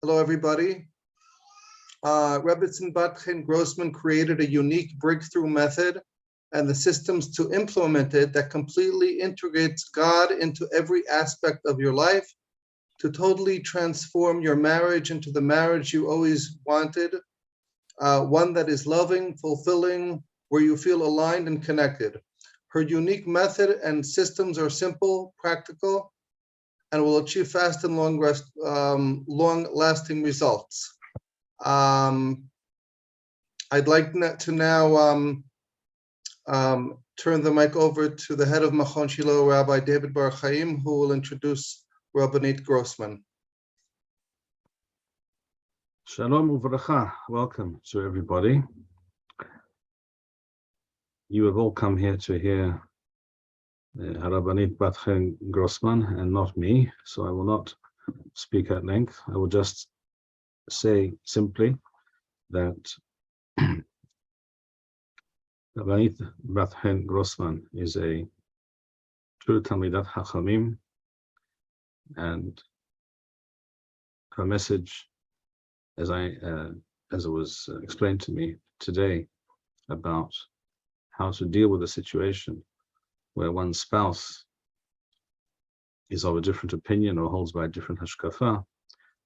Hello, everybody. Rebbetzin Grossman created a unique breakthrough method and the systems to implement it that completely integrates God into every aspect of your life to totally transform your marriage into the marriage you always wanted, one that is loving, fulfilling, where you feel aligned and connected. Her unique method and systems are simple, practical, and will achieve fast and long-lasting results. I'd like to now turn the mic over to the head of Machon Shilo, Rabbi David Bar-Hayim, who will introduce Rebbetzin Grossman. Shalom uvracha. Welcome to everybody. You have all come here to hear Rabbanit Bat-Chen Grossman and not me, so I will not speak at length. I will just say simply that Rabbanit Bat-Chen Grossman is a true Talmidat Chachamim, and her message, as it was explained to me today, about how to deal with a situation where one's spouse is of a different opinion or holds by a different Hashkafa.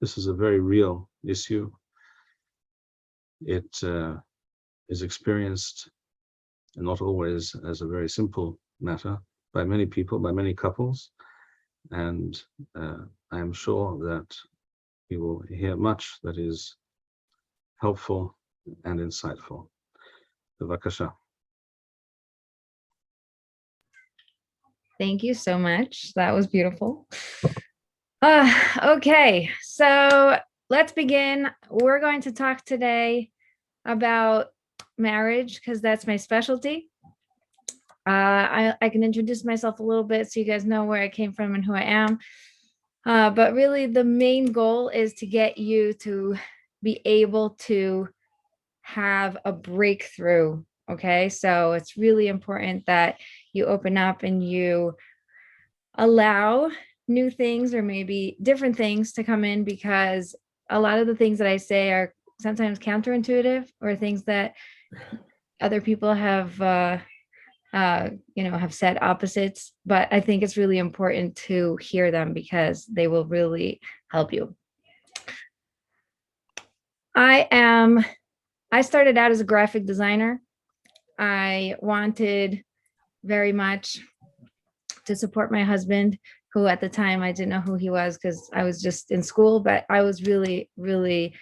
This is a very real issue. It is experienced, and not always as a very simple matter, by many people, by many couples, and I am sure that you will hear much that is helpful and insightful. Bevakasha. Thank you so much. That was beautiful. Okay, so let's begin. We're going to talk today about marriage because that's my specialty. I can introduce myself a little bit so you guys know where I came from and who I am. But really the main goal is to get you to be able to have a breakthrough. Okay, so it's really important that you open up and you allow new things or maybe different things to come in, because a lot of the things that I say are sometimes counterintuitive or things that other people have have said opposites, but I think it's really important to hear them because they will really help you. I started out as a graphic designer. I wanted very much to support my husband, who at the time I didn't know who he was because I was just in school, but I was really, really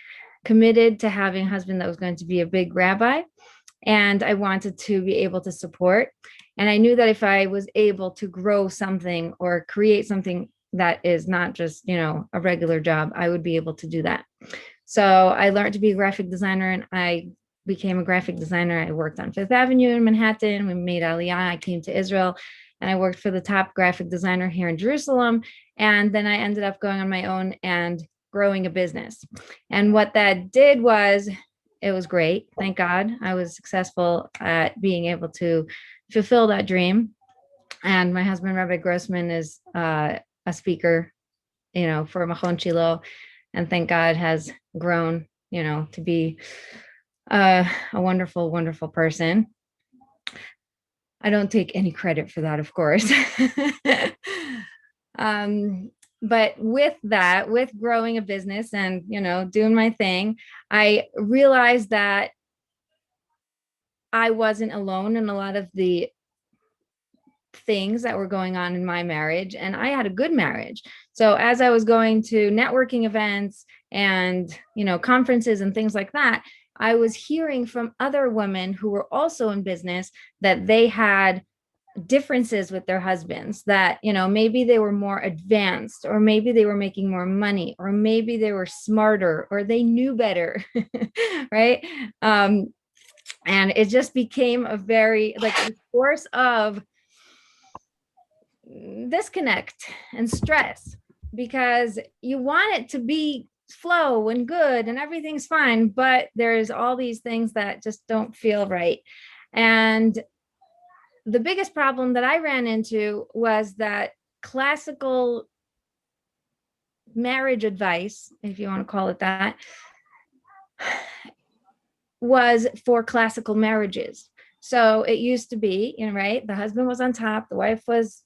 committed to having a husband that was going to be a big rabbi. And I wanted to be able to support. And I knew that if I was able to grow something or create something that is not just, a regular job, I would be able to do that. So I learned to be a graphic designer and I became a graphic designer. I worked on Fifth Avenue in Manhattan. We made Aliyah. I came to Israel and I worked for the top graphic designer here in Jerusalem. And then I ended up going on my own and growing a business. And what that did was, it was great. Thank God I was successful at being able to fulfill that dream. And my husband, Rabbi Grossman, is a speaker, for Machon Shilo, and thank God has grown, to be a wonderful, wonderful person. I don't take any credit for that, of course. But with that, with growing a business and, doing my thing, I realized that I wasn't alone in a lot of the things that were going on in my marriage, and I had a good marriage. So as I was going to networking events and, conferences and things like that, I was hearing from other women who were also in business that they had differences with their husbands, that, maybe they were more advanced, or maybe they were making more money, or maybe they were smarter, or they knew better, right? And it just became a very, a source of disconnect and stress, because you want it to be flow and good and everything's fine, but there's all these things that just don't feel right. And the biggest problem that I ran into was that classical marriage advice, if you want to call it that, was for classical marriages. So it used to be, right? The husband was on top, the wife was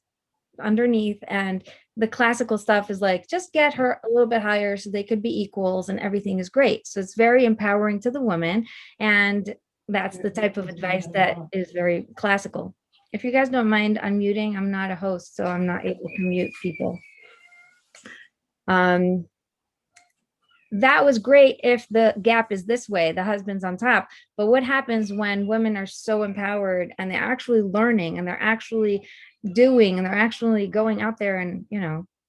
underneath, and the classical stuff is like, just get her a little bit higher so they could be equals and everything is great. So it's very empowering to the woman. And that's the type of advice that is very classical. If you guys don't mind unmuting, I'm not a host, so I'm not able to mute people. That was great if the gap is this way, the husband's on top. But what happens when women are so empowered and they're actually learning and they're actually doing and they're actually going out there and,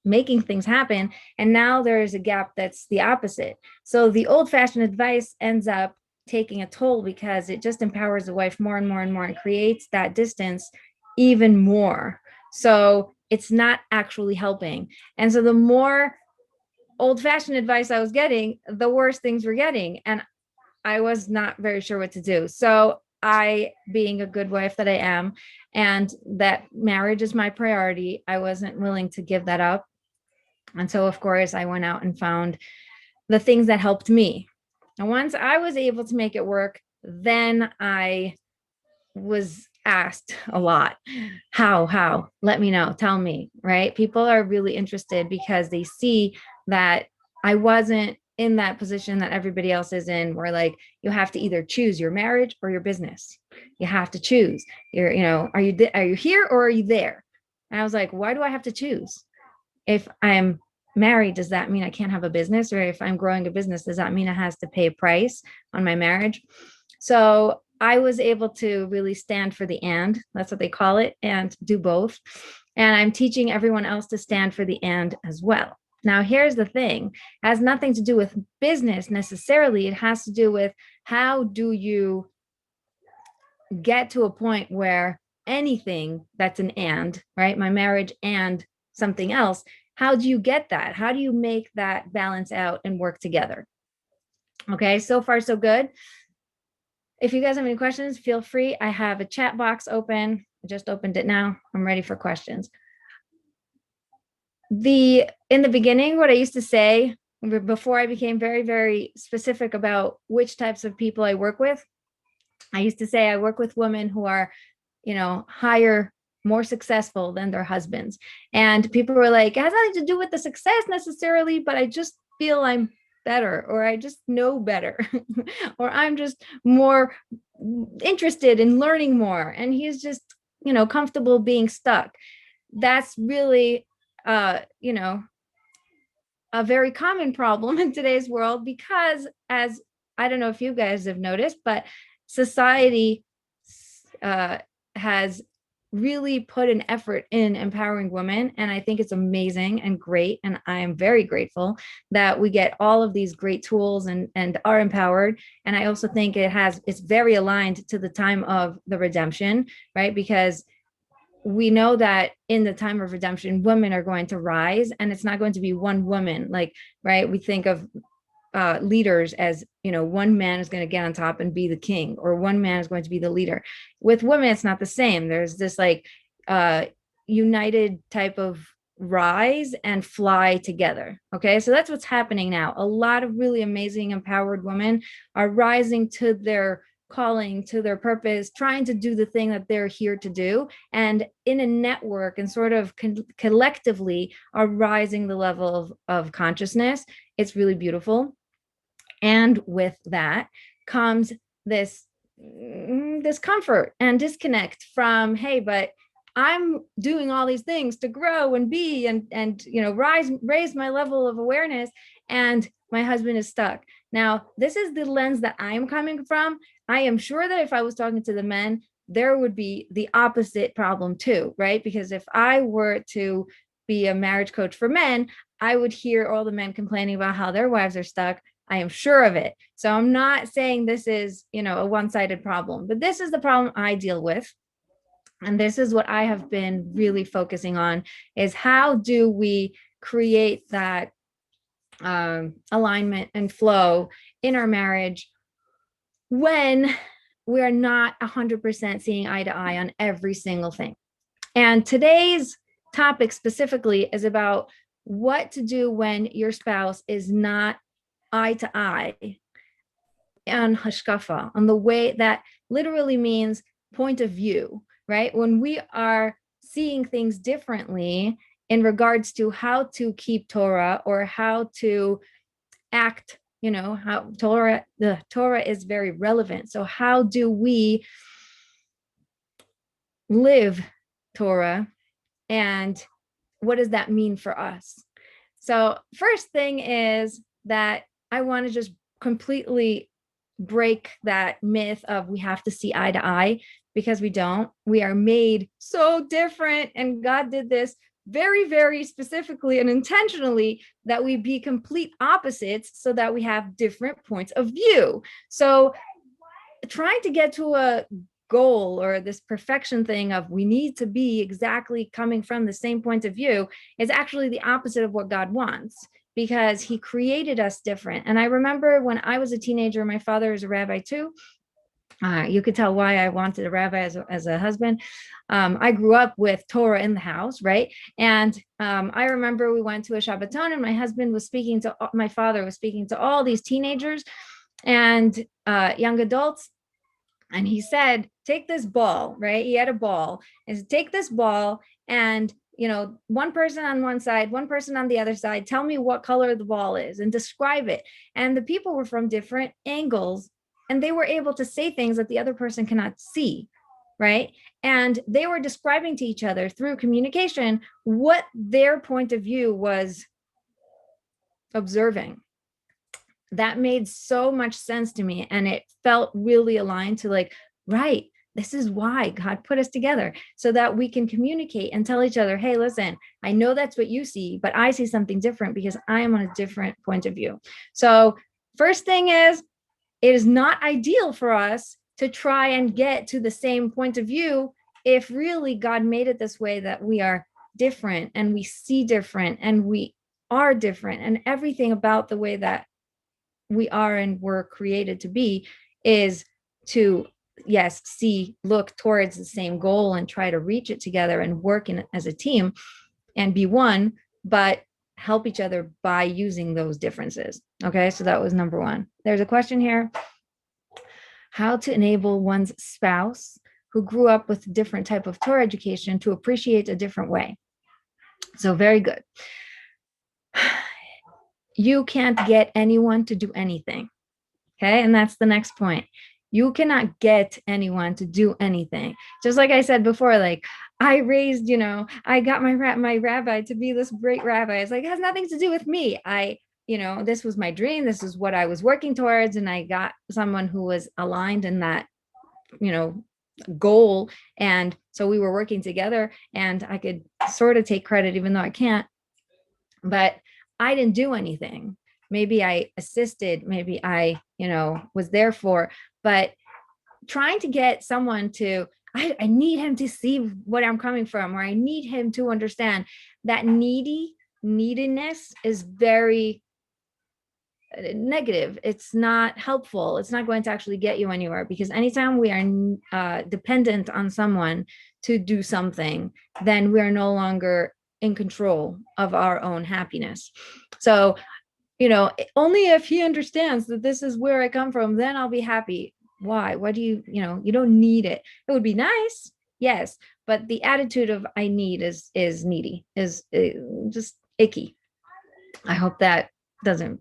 making things happen? And now there's a gap that's the opposite. So the old-fashioned advice ends up taking a toll because it just empowers the wife more and more and more and creates that distance even more. So it's not actually helping. And so the more old-fashioned advice I was getting, the worse things were getting. And I was not very sure what to do. So I, being a good wife that I am, and that marriage is my priority, I wasn't willing to give that up. And so, of course, I went out and found the things that helped me. And once I was able to make it work, then I was asked a lot, how, let me know, tell me, right? People are really interested because they see that I wasn't in that position that everybody else is in, where like, you have to either choose your marriage or your business. You have to choose are you here or are you there? And I was like, why do I have to choose? If I'm married, does that mean I can't have a business? Or if I'm growing a business, does that mean it has to pay a price on my marriage? So I was able to really stand for the and, that's what they call it, and do both. And I'm teaching everyone else to stand for the and as well. Now, here's the thing, it has nothing to do with business necessarily. It has to do with how do you get to a point where anything that's an and, right? My marriage and something else, how do you get that? How do you make that balance out and work together? Okay, so far so good. If you guys have any questions, feel free. I have a chat box open. I just opened it now. I'm ready for questions. In the beginning, what I used to say before I became very, very specific about which types of people I work with, I used to say I work with women who are, higher, more successful than their husbands. And people were like, it has nothing to do with the success necessarily, but I just feel I'm better, or I just know better, or I'm just more interested in learning more. And he's just, comfortable being stuck. That's really, a very common problem in today's world, because as I don't know if you guys have noticed, but society has really put an effort in empowering women. And I think it's amazing and great. And I am very grateful that we get all of these great tools and are empowered. And I also think it's very aligned to the time of the redemption, right? Because we know that in the time of redemption, women are going to rise, and it's not going to be one woman, right? We think of leaders as, one man is going to get on top and be the king, or one man is going to be the leader. With women, it's not the same. There's this united type of rise and fly together. Okay, so that's what's happening now. A lot of really amazing, empowered women are rising to their calling, to their purpose, trying to do the thing that they're here to do, and in a network and sort of collectively are rising the level of consciousness. It's really beautiful. And with that comes this comfort and disconnect from, hey, but I'm doing all these things to grow and be and raise my level of awareness, and my husband is stuck. Now, this is the lens that I'm coming from. I am sure that if I was talking to the men, there would be the opposite problem too, right? Because if I were to be a marriage coach for men, I would hear all the men complaining about how their wives are stuck. I am sure of it. So I'm not saying this is, a one-sided problem, but this is the problem I deal with. And this is what I have been really focusing on, is how do we create that alignment and flow in our marriage when we're not 100% seeing eye to eye on every single thing. And today's topic specifically is about what to do when your spouse is not eye to eye on Hashkafa, on the way that literally means point of view, right? When we are seeing things differently in regards to how to keep Torah or how to act, how the Torah is very relevant. So how do we live Torah, and what does that mean for us? So first thing is that I want to just completely break that myth of we have to see eye to eye, because we don't. We are made so different, and God did this very, very specifically and intentionally, that we be complete opposites so that we have different points of view. So trying to get to a goal or this perfection thing of we need to be exactly coming from the same point of view is actually the opposite of what God wants, because he created us different. And I remember when I was a teenager, my father is a rabbi too. You could tell why I wanted a rabbi as a husband. I grew up with Torah in the house, right? And I remember we went to a Shabbaton, and my father was speaking to all these teenagers and young adults. And he said, take this ball, right? He had a ball, and said, take this ball and, one person on one side, one person on the other side, tell me what color the ball is and describe it. And the people were from different angles, and they were able to say things that the other person cannot see, right? And they were describing to each other through communication what their point of view was observing. That made so much sense to me, and it felt really aligned to right, this is why God put us together, so that we can communicate and tell each other, hey, listen, I know that's what you see, but I see something different because I am on a different point of view. So first thing is, it is not ideal for us to try and get to the same point of view if really God made it this way, that we are different and we see different and we are different, and everything about the way that we are and were created to be is to, yes, look towards the same goal and try to reach it together and work as a team and be one, but help each other by using those differences. Okay, so that was number one. There's a question here: how to enable one's spouse who grew up with a different type of Torah education to appreciate a different way. So very good. You can't get anyone to do anything. Okay, and that's the next point. You cannot get anyone to do anything. Just like I said before, I raised, I got my rabbi to be this great rabbi. It's it has nothing to do with me. This was my dream. This is what I was working towards. And I got someone who was aligned in that, goal. And so we were working together, and I could sort of take credit, even though I can't. But I didn't do anything. Maybe I assisted, maybe I, was there for, but trying to get someone to, I need him to see what I'm coming from, or I need him to understand that neediness is very negative. It's not helpful. It's not going to actually get you anywhere, because anytime we are dependent on someone to do something, then we are no longer in control of our own happiness. So, only if he understands that this is where I come from, then I'll be happy. Why? What do you don't need it. It would be nice. Yes. But the attitude of I need is needy, is just icky. I hope that doesn't,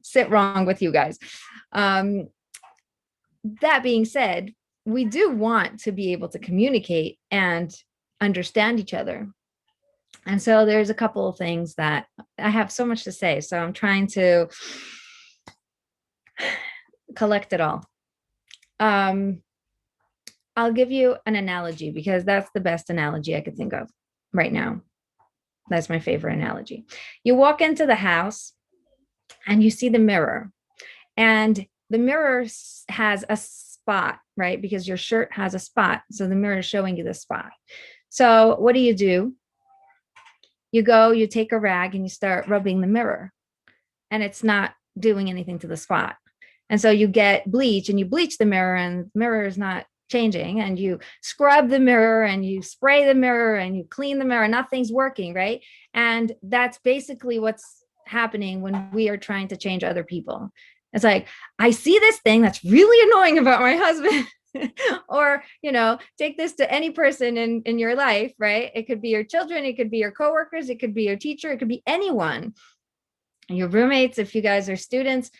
sit wrong with you guys. That being said, we do want to be able to communicate and understand each other. And so there's a couple of things that I have so much to say. So I'm trying to collect it all. I'll give you an analogy, because that's the best analogy I could think of right now. That's my favorite analogy. You walk into the house and you see the mirror, and the mirror has a spot, right? Because your shirt has a spot. So the mirror is showing you the spot. So what do? You go, you take a rag and you start rubbing the mirror, and it's not doing anything to the spot. And so you get bleach and you bleach the mirror, and the mirror is not changing, and you scrub the mirror and you spray the mirror and you clean the mirror, nothing's working, right? And that's basically what's happening when we are trying to change other people. It's like, I see this thing that's really annoying about my husband. Or, take this to any person in your life, right? It could be your children, it could be your coworkers, it could be your teacher, it could be anyone, your roommates, if you guys are students.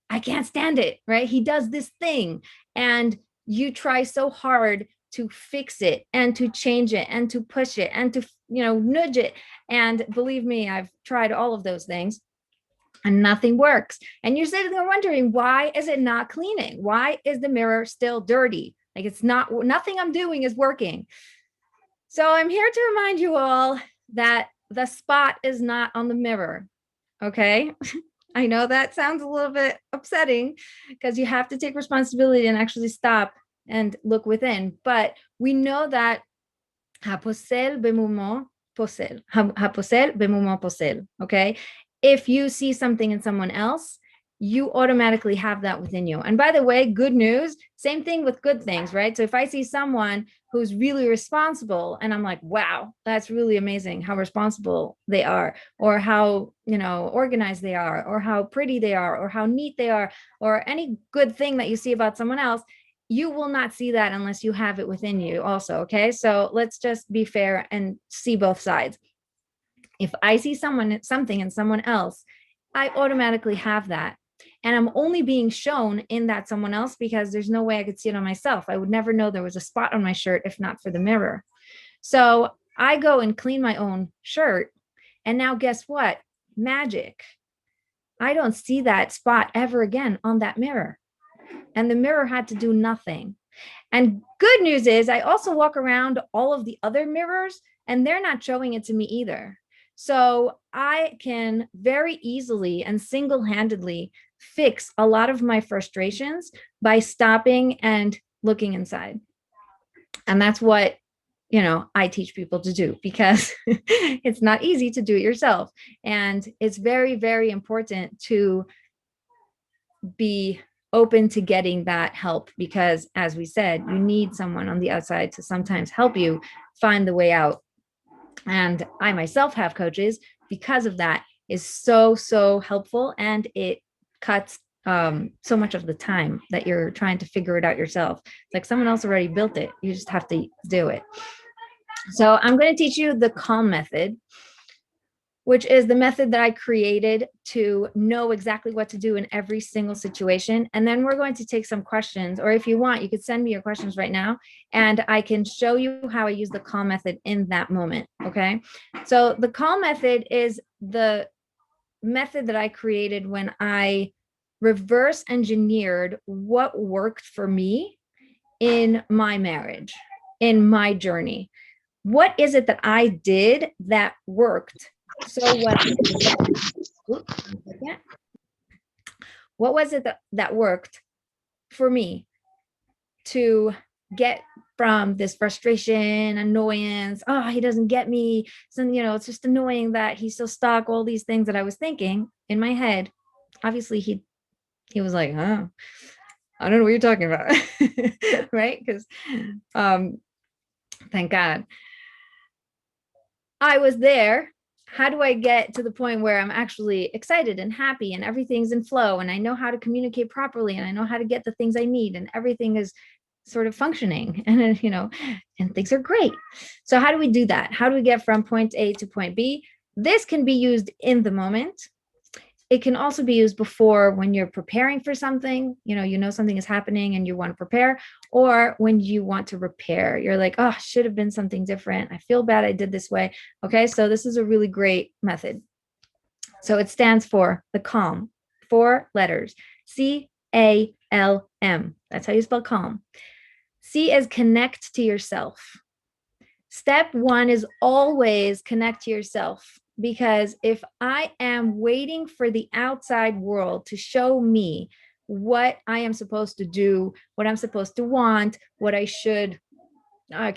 I can't stand it, right? He does this thing, and you try so hard to fix it and to change it and to push it and to, nudge it. And believe me, I've tried all of those things and nothing works. And you're sitting there wondering, why is it not cleaning? Why is the mirror still dirty? Like, it's nothing I'm doing is working. So I'm here to remind you all that the spot is not on the mirror. Okay. I know that sounds a little bit upsetting, because you have to take responsibility and actually stop and look within. But we know that haposel bemumo posel, haposel bemumo posel. Okay. If you see something in someone else, you automatically have that within you. And by the way, good news, same thing with good things, right? So if I see someone who's really responsible and I'm like, wow, that's really amazing how responsible they are, or how, organized they are, or how pretty they are, or how neat they are, or any good thing that you see about someone else, you will not see that unless you have it within you also. Okay. So let's just be fair and see both sides. If I see something in someone else, I automatically have that. And I'm only being shown in that someone else because there's no way I could see it on myself. I would never know there was a spot on my shirt if not for the mirror. So I go and clean my own shirt. And now guess what? Magic. I don't see that spot ever again on that mirror. And the mirror had to do nothing. And good news is I also walk around all of the other mirrors and they're not showing it to me either. So I can very easily and single-handedly fix a lot of my frustrations by stopping and looking inside. And that's what, I teach people to do, because it's not easy to do it yourself. And it's very, very important to be open to getting that help, because as we said, you need someone on the outside to sometimes help you find the way out. And I myself have coaches because of that. Is so, so helpful. And it cuts so much of the time that you're trying to figure it out yourself. It's like someone else already built it. You just have to do it. So I'm going to teach you the calm method, which is the method that I created to know exactly what to do in every single situation. And then we're going to take some questions, or if you want, you could send me your questions right now, and I can show you how I use the calm method in that moment, okay? So the calm method is the method that I created when I reverse engineered what worked for me in my marriage, in my journey. What is it that I did that worked? So what was it that worked for me to get from this frustration, annoyance, oh, he doesn't get me. So, it's just annoying that he's so stuck, all these things that I was thinking in my head. Obviously, he was like, oh, I don't know what you're talking about. Right? Because thank God I was there. How do I get to the point where I'm actually excited and happy and everything's in flow and I know how to communicate properly and I know how to get the things I need and everything is sort of functioning and, and things are great. So how do we do that? How do we get from point A to point B? This can be used in the moment. It can also be used before, when you're preparing for something, something is happening and you want to prepare, or when you want to repair. You're like, oh, should have been something different. I feel bad I did this way. Okay, so this is a really great method. So it stands for the calm, 4 letters, CALM. That's how you spell calm. C is connect to yourself. Step 1 is always connect to yourself. Because if I am waiting for the outside world to show me what I am supposed to do, what I'm supposed to want, what I should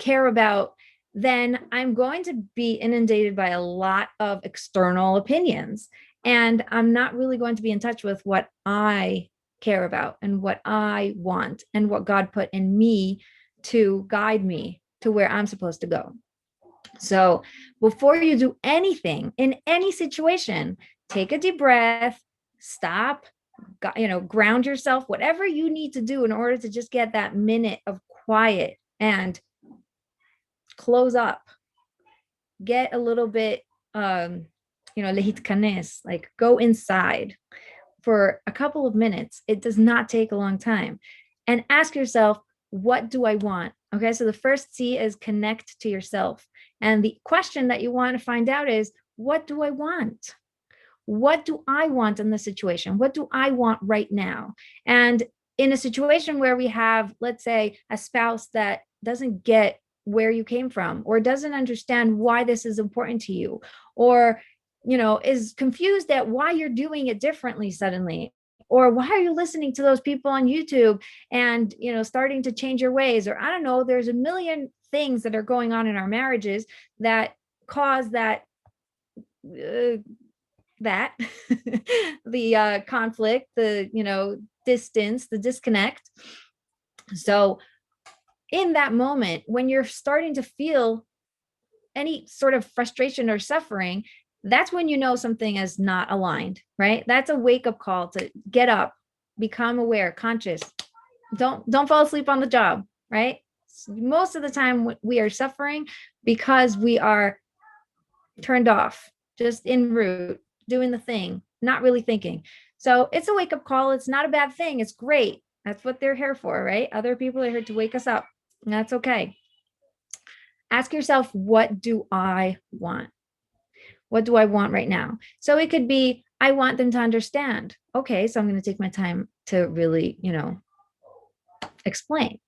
care about, then I'm going to be inundated by a lot of external opinions. And I'm not really going to be in touch with what I care about and what I want and what God put in me to guide me to where I'm supposed to go. So before you do anything in any situation, take a deep breath, stop, ground yourself, whatever you need to do in order to just get that minute of quiet and close up. Get a little bit, lehitkanes, like go inside for a couple of minutes. It does not take a long time. And ask yourself, what do I want? Okay, so the first C is connect to yourself. And the question that you want to find out is, what do I want? What do I want in this situation? What do I want right now? And in a situation where we have, let's say, a spouse that doesn't get where you came from, or doesn't understand why this is important to you, or is confused at why you're doing it differently suddenly, or why are you listening to those people on YouTube and starting to change your ways, or I don't know, there's a million things that are going on in our marriages that cause that the conflict, the distance, the disconnect. So in that moment, when you're starting to feel any sort of frustration or suffering, that's when something is not aligned, right? That's a wake-up call to get up, become aware, conscious. Don't fall asleep on the job, right? Most of the time we are suffering because we are turned off, just en route, doing the thing, not really thinking. So it's a wake-up call. It's not a bad thing. It's great. That's what they're here for, right? Other people are here to wake us up. And that's okay. Ask yourself, what do I want? What do I want right now? So it could be, I want them to understand. Okay, so I'm going to take my time to really, explain.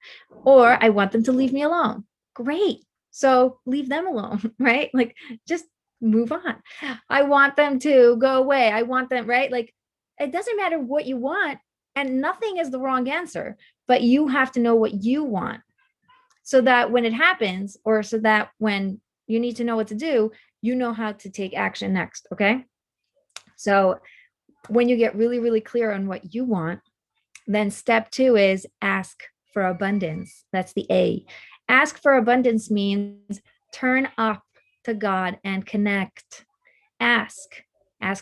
Or I want them to leave me alone. Great. So leave them alone, right? Like, just move on. I want them to go away. I want them, right? Like, it doesn't matter what you want, and nothing is the wrong answer, but you have to know what you want, so that when it happens, or so that when you need to know what to do, you know how to take action next. Okay. So when you get really, really clear on what you want, then step 2 is ask for abundance. That's the A. Ask for abundance means turn up to God and connect. Ask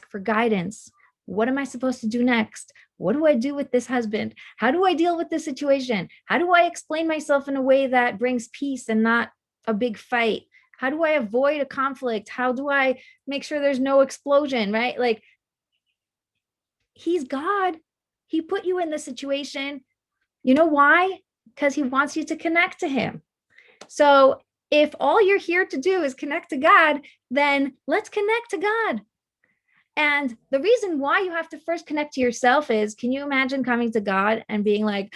for guidance. What am I supposed to do next? What do I do with this husband? How do I deal with this situation? How do I explain myself in a way that brings peace and not a big fight? How do I avoid a conflict? How do I make sure there's no explosion, right? Like, he's God. He put you in this situation. You know why? Because he wants you to connect to him. So if all you're here to do is connect to God, then let's connect to God. And the reason why you have to first connect to yourself is, can you imagine coming to God and being like,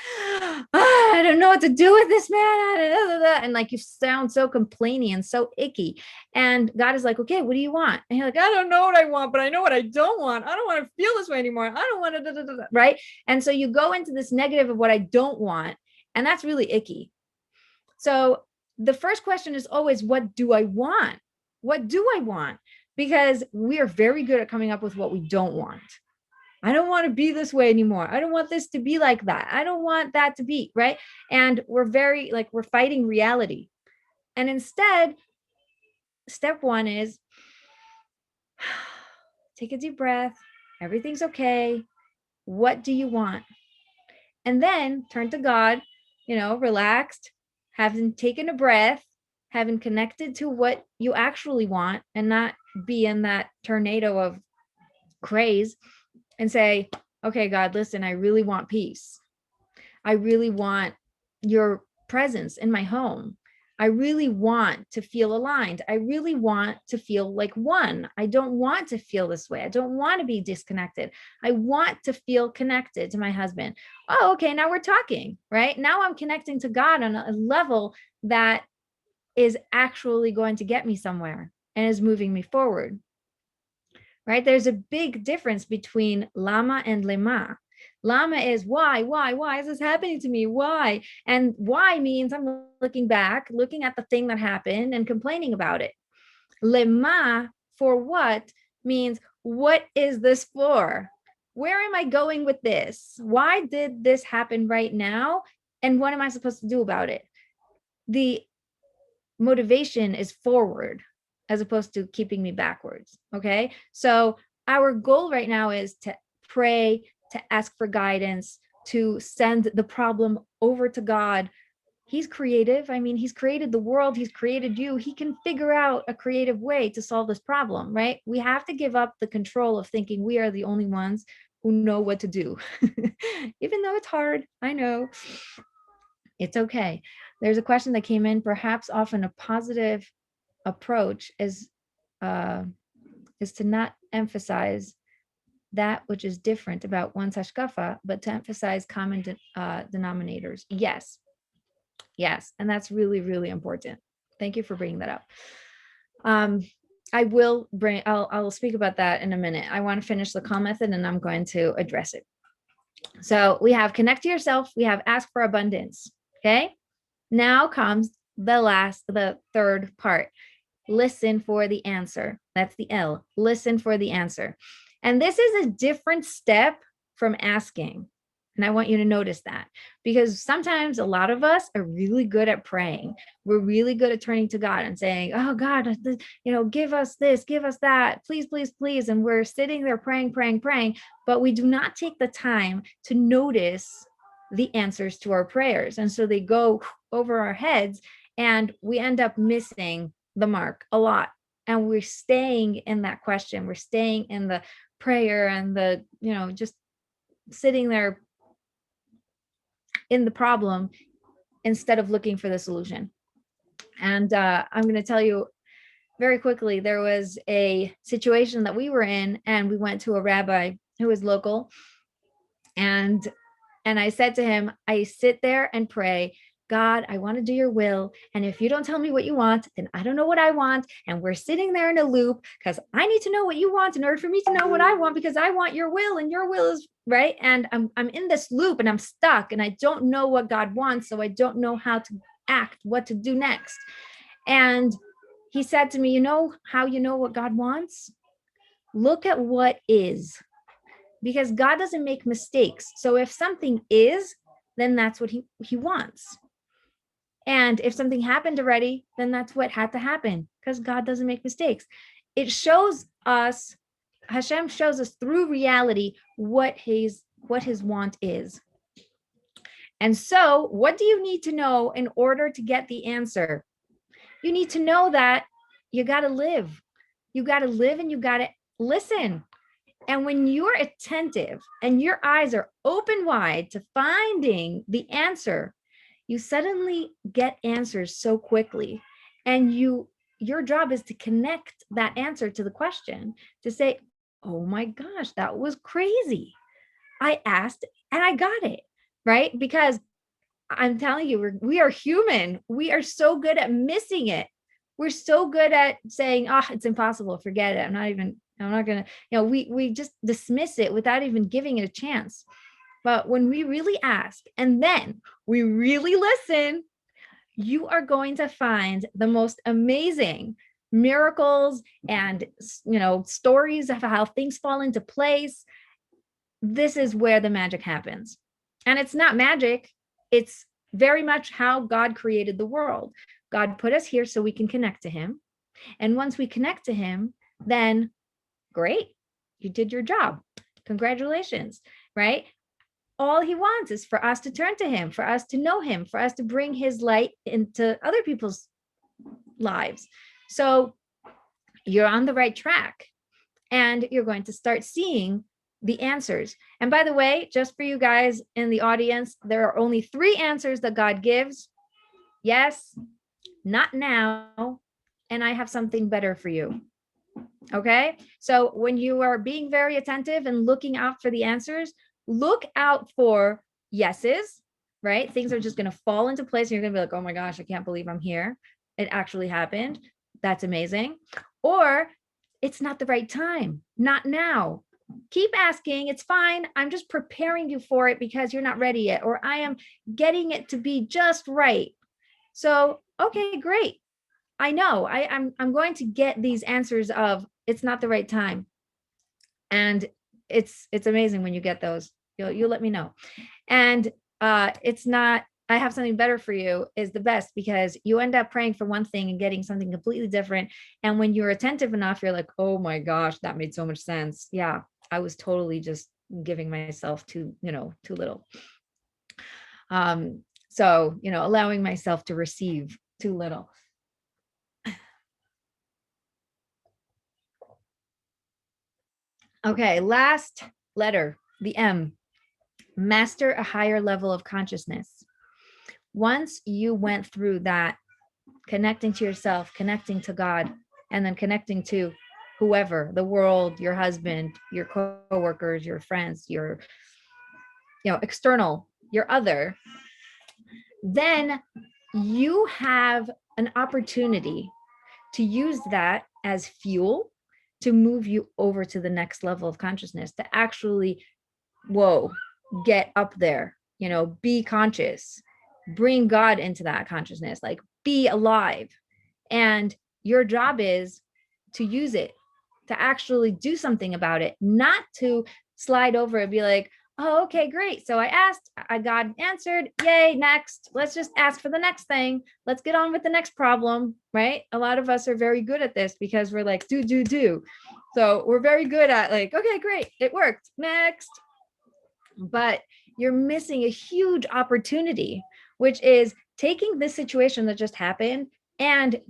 I don't know what to do with this, man. And like, you sound so complaining and so icky. And God is like, okay, what do you want? And you're like, I don't know what I want, but I know what I don't want. I don't want to feel this way anymore. I don't want to, right? And so you go into this negative of what I don't want. And that's really icky. So the first question is always, what do I want? What do I want? Because we are very good at coming up with what we don't want. I don't want to be this way anymore. I don't want this to be like that. I don't want that to be, right? And we're we're fighting reality. And instead, step 1 is take a deep breath. Everything's okay. What do you want? And then turn to God, relaxed, having taken a breath, having connected to what you actually want, and not be in that tornado of craze, and say, okay, God, listen, I really want peace. I really want your presence in my home. I really want to feel aligned. I really want to feel like one. I don't want to feel this way. I don't want to be disconnected. I want to feel connected to my husband. Oh, okay, now we're talking, right? Now I'm connecting to God on a level that is actually going to get me somewhere and is moving me forward, right? There's a big difference between lama and lema. Lama is why is this happening to me? Why? And why means I'm looking back, looking at the thing that happened and complaining about it. Lema, for what, means what is this for? where am I going with this? Why did this happen right now? And what am I supposed to do about it? The motivation is forward as opposed to keeping me backwards. Okay. So our goal right now is to pray, to ask for guidance, to send the problem over to God. He's creative. I mean, he's created the world. He's created you. He can figure out a creative way to solve this problem, right? We have to give up the control of thinking we are the only ones who know what to do. Even though it's hard, I know. It's okay. There's a question that came in, perhaps often a positive approach is to not emphasize that which is different about one's hashkafa, but to emphasize common denominators. Yes. Yes. And that's really, really important. Thank you for bringing that up. I'll speak about that in a minute. I want to finish the call method and I'm going to address it. So we have connect to yourself. We have ask for abundance. Okay. Now comes the third part. Listen for the answer. That's the L. Listen for the answer. And this is a different step from asking. And I want you to notice that, because sometimes a lot of us are really good at praying. We're really good at turning to God and saying, oh God, give us this, give us that, please, please, please. And we're sitting there praying, but we do not take the time to notice the answers to our prayers. And so they go over our heads and we end up missing the mark a lot. And we're staying in that question. We're staying in the prayer and the, just sitting there in the problem instead of looking for the solution. And I'm going to tell you very quickly, there was a situation that we were in and we went to a rabbi who was local. And I said to him, I sit there and pray, God, I want to do your will. And if you don't tell me what you want, then I don't know what I want. And we're sitting there in a loop because I need to know what you want in order for me to know what I want, because I want your will and your will is right. And I'm in this loop and I'm stuck and I don't know what God wants. So I don't know how to act, what to do next. And he said to me, you know how you know what God wants? Look at what is, because God doesn't make mistakes. So if something is, then that's what he wants. And if something happened already, then that's what had to happen, because God doesn't make mistakes. It shows us, Hashem shows us through reality what his want is. And so what do you need to know in order to get the answer? You need to know that you got to live. You got to live and you got to listen. And when you're attentive and your eyes are open wide to finding the answer, you suddenly get answers so quickly. And your job is to connect that answer to the question, to say, oh my gosh, that was crazy. I asked and I got it, right? Because I'm telling you, we are human. We are so good at missing it. We're so good at saying, oh, it's impossible, forget it. I'm not going to, we just dismiss it without even giving it a chance. But when we really ask and then we really listen, you are going to find the most amazing miracles and, stories of how things fall into place. This is where the magic happens. And it's not magic. It's very much how God created the world. God put us here so we can connect to him. And once we connect to him, then great, you did your job. Congratulations, right? All he wants is for us to turn to him, for us to know him, for us to bring his light into other people's lives. So you're on the right track and you're going to start seeing the answers. And by the way, just for you guys in the audience, there are only 3 answers that God gives. Yes, not now, and I have something better for you. Okay, so when you are being very attentive and looking out for the answers, look out for yeses, right? Things are just going to fall into place. And you're going to be like, oh my gosh, I can't believe I'm here. It actually happened. That's amazing. Or it's not the right time. Not now. Keep asking. It's fine. I'm just preparing you for it because you're not ready yet. Or I am getting it to be just right. So, okay, great. I know I'm going to get these answers of it's not the right time. And it's amazing when you get those. You'll let me know. And it's not, I have something better for you is the best, because you end up praying for one thing and getting something completely different. And when you're attentive enough, you're like, oh my gosh, that made so much sense. Yeah, I was totally just giving myself too little. So, allowing myself to receive too little. Okay, last letter, the M. Master a higher level of consciousness. Once you went through that, connecting to yourself, connecting to God, and then connecting to whoever, the world, your husband, your coworkers, your friends, your external, your other, then you have an opportunity to use that as fuel to move you over to the next level of consciousness, to actually, get up there, be conscious, bring God into that consciousness, like be alive. And your job is to use it, to actually do something about it, not to slide over and be like, oh, okay, great. So I asked, God answered, yay, next. Let's just ask for the next thing. Let's get on with the next problem, right? A lot of us are very good at this because we're like, do. So we're very good at like, okay, great, it worked, next. But you're missing a huge opportunity, which is taking this situation that just happened and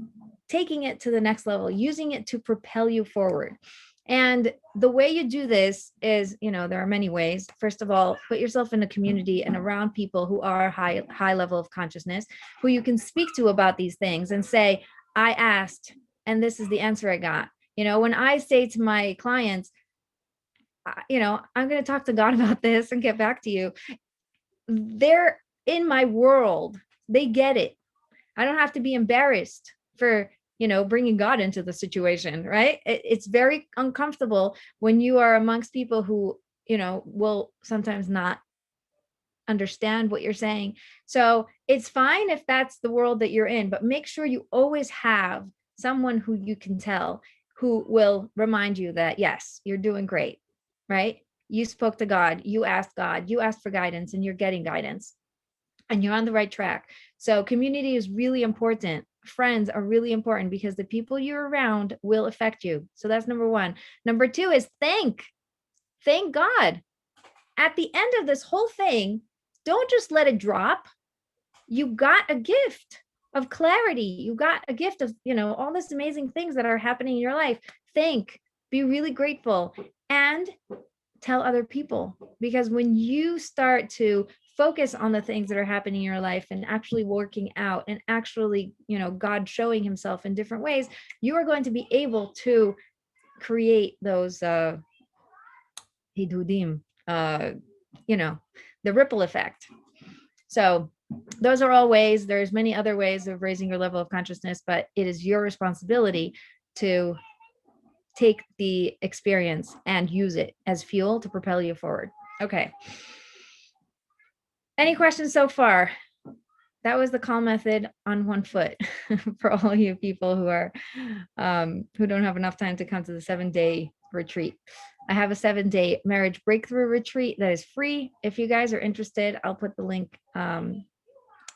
taking it to the next level, using it to propel you forward. And the way you do this is, there are many ways. First of all, put yourself in a community and around people who are high level of consciousness, who you can speak to about these things and say, I asked, and this is the answer I got. When I say to my clients, I'm going to talk to God about this and get back to you, they're in my world. They get it. I don't have to be embarrassed for bringing God into the situation, right? It's very uncomfortable when you are amongst people who, will sometimes not understand what you're saying. So it's fine if that's the world that you're in, but make sure you always have someone who you can tell, who will remind you that, yes, you're doing great, right? You spoke to God, you asked for guidance, and you're getting guidance, and you're on the right track. So community is really important. Friends are really important because the people you're around will affect you. So that's number one. Number two is thank God. At the end of this whole thing, don't just let it drop. You got a gift of clarity. You got a gift of, all these amazing things that are happening in your life. Be really grateful, and tell other people, because when you start to focus on the things that are happening in your life and actually working out and actually, God showing himself in different ways, you are going to be able to create those hidudim, the ripple effect. So those are all ways. There's many other ways of raising your level of consciousness, but it is your responsibility to take the experience and use it as fuel to propel you forward. Okay. Any questions so far? That was the calm method on one foot for all you people who are who don't have enough time to come to the 7-day retreat. I have a 7-day marriage breakthrough retreat that is free. If you guys are interested, I'll put the link and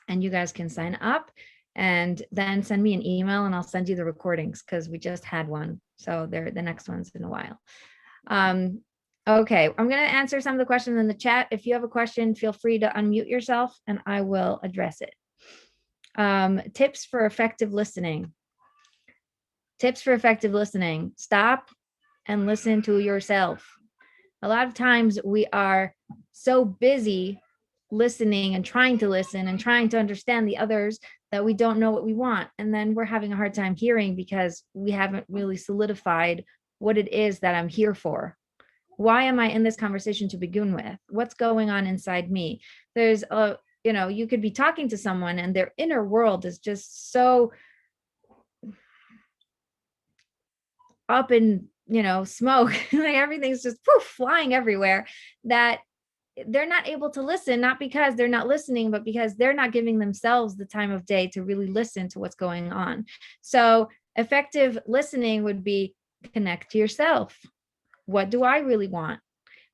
you guys can sign up and then send me an email and I'll send you the recordings, because we just had one. So the next one's in a while. Okay, I'm going to answer some of the questions in the chat. If you have a question, feel free to unmute yourself and I will address it. Tips for effective listening. Tips for effective listening. Stop and listen to yourself. A lot of times we are so busy listening and trying to listen and trying to understand the others that we don't know what we want. And then we're having a hard time hearing because we haven't really solidified what it is that I'm here for. Why am I in this conversation to begin with? What's going on inside me? There's a, you could be talking to someone and their inner world is just so up in, smoke, like everything's just flying everywhere, that they're not able to listen, not because they're not listening, but because they're not giving themselves the time of day to really listen to what's going on. So effective listening would be connect to yourself. What do I really want?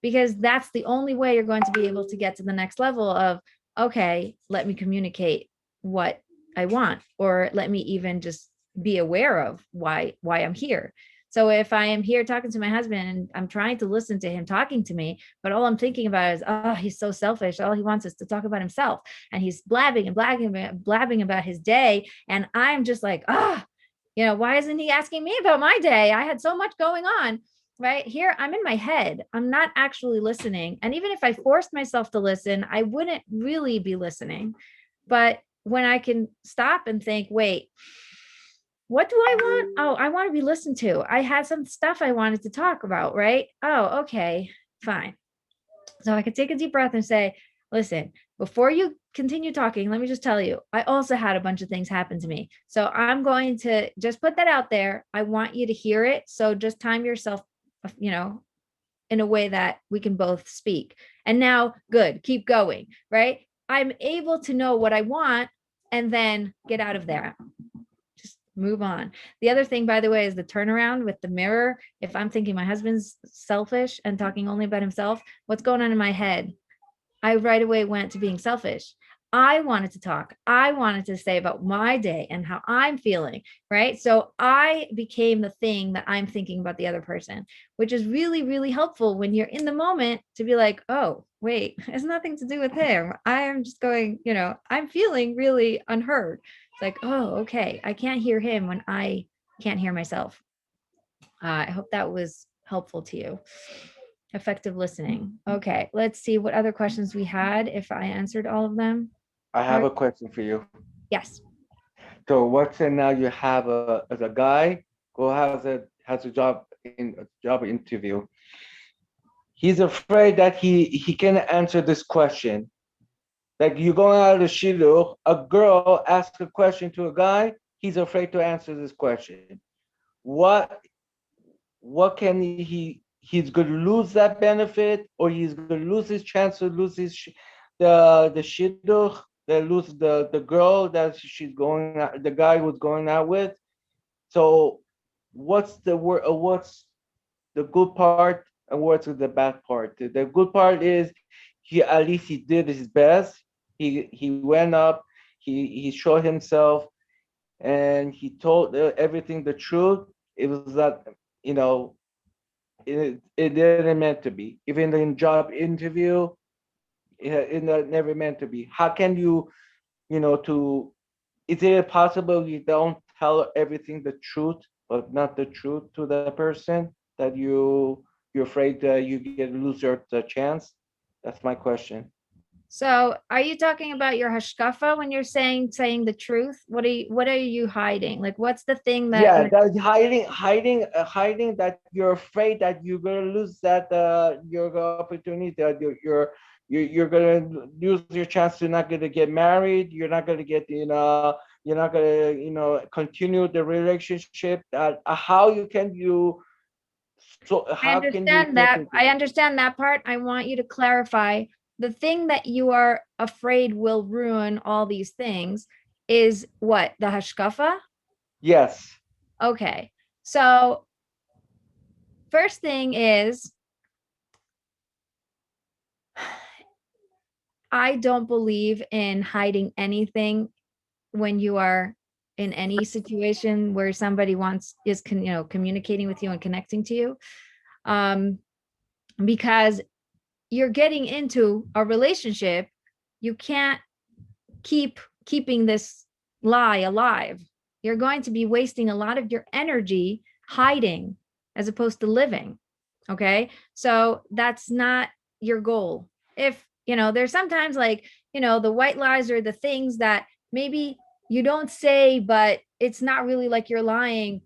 because that's the only way you're going to be able to get to the next level of, okay, let me communicate what I want, or let me even just be aware of why I'm here. So if I am here talking to my husband and I'm trying to listen to him talking to me, but all I'm thinking about is, oh, he's so selfish. All he wants is to talk about himself. And he's blabbing and blabbing about his day. And I'm just like, why isn't he asking me about my day? I had so much going on. Right here, I'm in my head. I'm not actually listening. And even if I forced myself to listen, I wouldn't really be listening. But when I can stop and think, wait, what do I want? Oh, I want to be listened to. I had some stuff I wanted to talk about, right? Oh, okay, fine. So I could take a deep breath and say, listen, before you continue talking, let me just tell you, I also had a bunch of things happen to me. So I'm going to just put that out there. I want you to hear it. So just time yourself, in a way that we can both speak. And now, good, keep going, right? I'm able to know what I want and then get out of there. Just move on. The other thing, by the way, is the turnaround with the mirror. If I'm thinking my husband's selfish and talking only about himself, what's going on in my head? I right away went to being selfish. I wanted to talk. I wanted to say about my day and how I'm feeling, right? So I became the thing that I'm thinking about the other person, which is really, really helpful when you're in the moment to be like, oh, wait, it's nothing to do with him. I am just going, I'm feeling really unheard. It's like, oh, okay, I can't hear him when I can't hear myself. I hope that was helpful to you. Effective listening. Okay, let's see what other questions we had, if I answered all of them. I have a question for you. Yes. So what's in now you have as a guy who has a job interview. He's afraid that he can answer this question. Like you're going out of the shiur, a girl asks a question to a guy, he's afraid to answer this question. What can he's going to lose that benefit, or he's going to lose his chance to lose the shiur, lose the girl that she's going out, the guy who's going out with. So what's the good part and what's the bad part? The good part is at least he did his best. He went up, he showed himself, and he told everything the truth. It was that, it didn't meant to be. Even in job interview, it never meant to be. How can you, is it possible you don't tell everything the truth, but not the truth to the person that you're afraid that you lose your chance? That's my question. So are you talking about your hashkafa when you're saying the truth? What are you hiding? Like, what's the thing that? Yeah, that hiding that you're afraid that you're gonna lose that your opportunity, that you're gonna lose your chance to not gonna get married. You're not gonna get you're not gonna continue the relationship. How you can you? So how can you? I understand that part. I want you to clarify. The thing that you are afraid will ruin all these things is what? The hashkafa? Yes. Okay. So first thing is, I don't believe in hiding anything when you are in any situation where somebody is communicating with you and connecting to you, because you're getting into a relationship. You can't keeping this lie alive. You're going to be wasting a lot of your energy hiding as opposed to living. Okay, so that's not your goal. If there's sometimes like the white lies are the things that maybe you don't say, but it's not really like you're lying,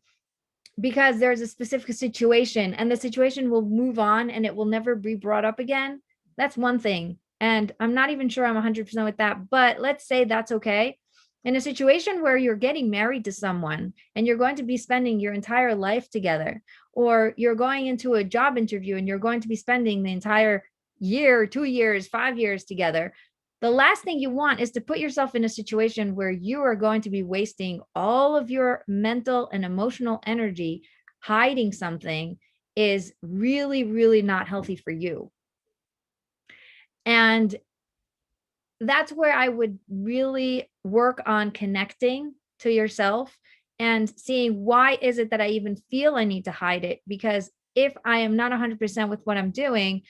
because there's a specific situation and the situation will move on and it will never be brought up again. That's one thing. And I'm not even sure I'm 100% with that, but let's say that's okay. In a situation where you're getting married to someone and you're going to be spending your entire life together, or you're going into a job interview and you're going to be spending the entire year, 2 years, 5 years together, the last thing you want is to put yourself in a situation where you are going to be wasting all of your mental and emotional energy hiding something. Is really, really not healthy for you. And that's where I would really work on connecting to yourself and seeing why is it that I even feel I need to hide it? Because if I am not 100% with what I'm doing,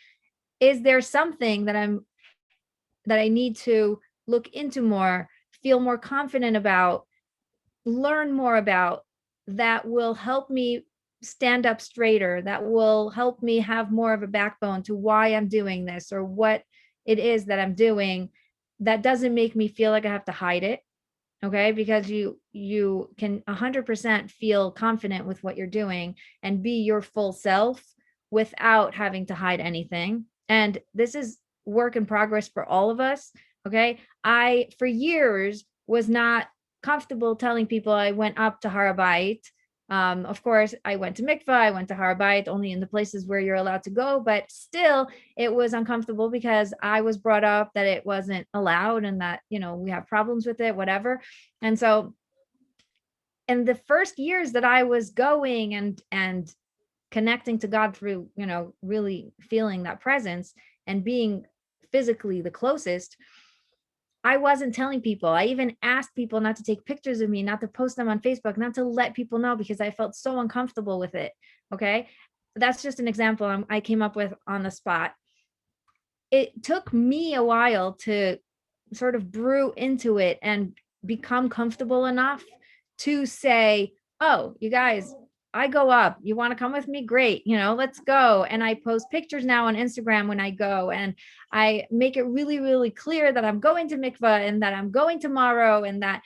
is there something that I need to look into more, feel more confident about, learn more about, that will help me stand up straighter, that will help me have more of a backbone to why I'm doing this or what it is that I'm doing, that doesn't make me feel like I have to hide it. Okay, because you can 100% feel confident with what you're doing and be your full self without having to hide anything. And this is work in progress for all of us. Okay, I for years was not comfortable telling people I went up to Har Bayit. Of course, I went to mikvah, I went to Har Bayit only in the places where you're allowed to go, but still it was uncomfortable because I was brought up that it wasn't allowed and that, we have problems with it, whatever. And so in the first years that I was going and connecting to God through, really feeling that presence and being physically the closest, I wasn't telling people. I even asked people not to take pictures of me, not to post them on Facebook, not to let people know because I felt so uncomfortable with it. Okay. That's just an example I came up with on the spot. It took me a while to sort of brew into it and become comfortable enough to say, oh, you guys, I go up. You want to come with me? Great. Let's go. And I post pictures now on Instagram when I go, and I make it really, really clear that I'm going to mikvah and that I'm going tomorrow, and that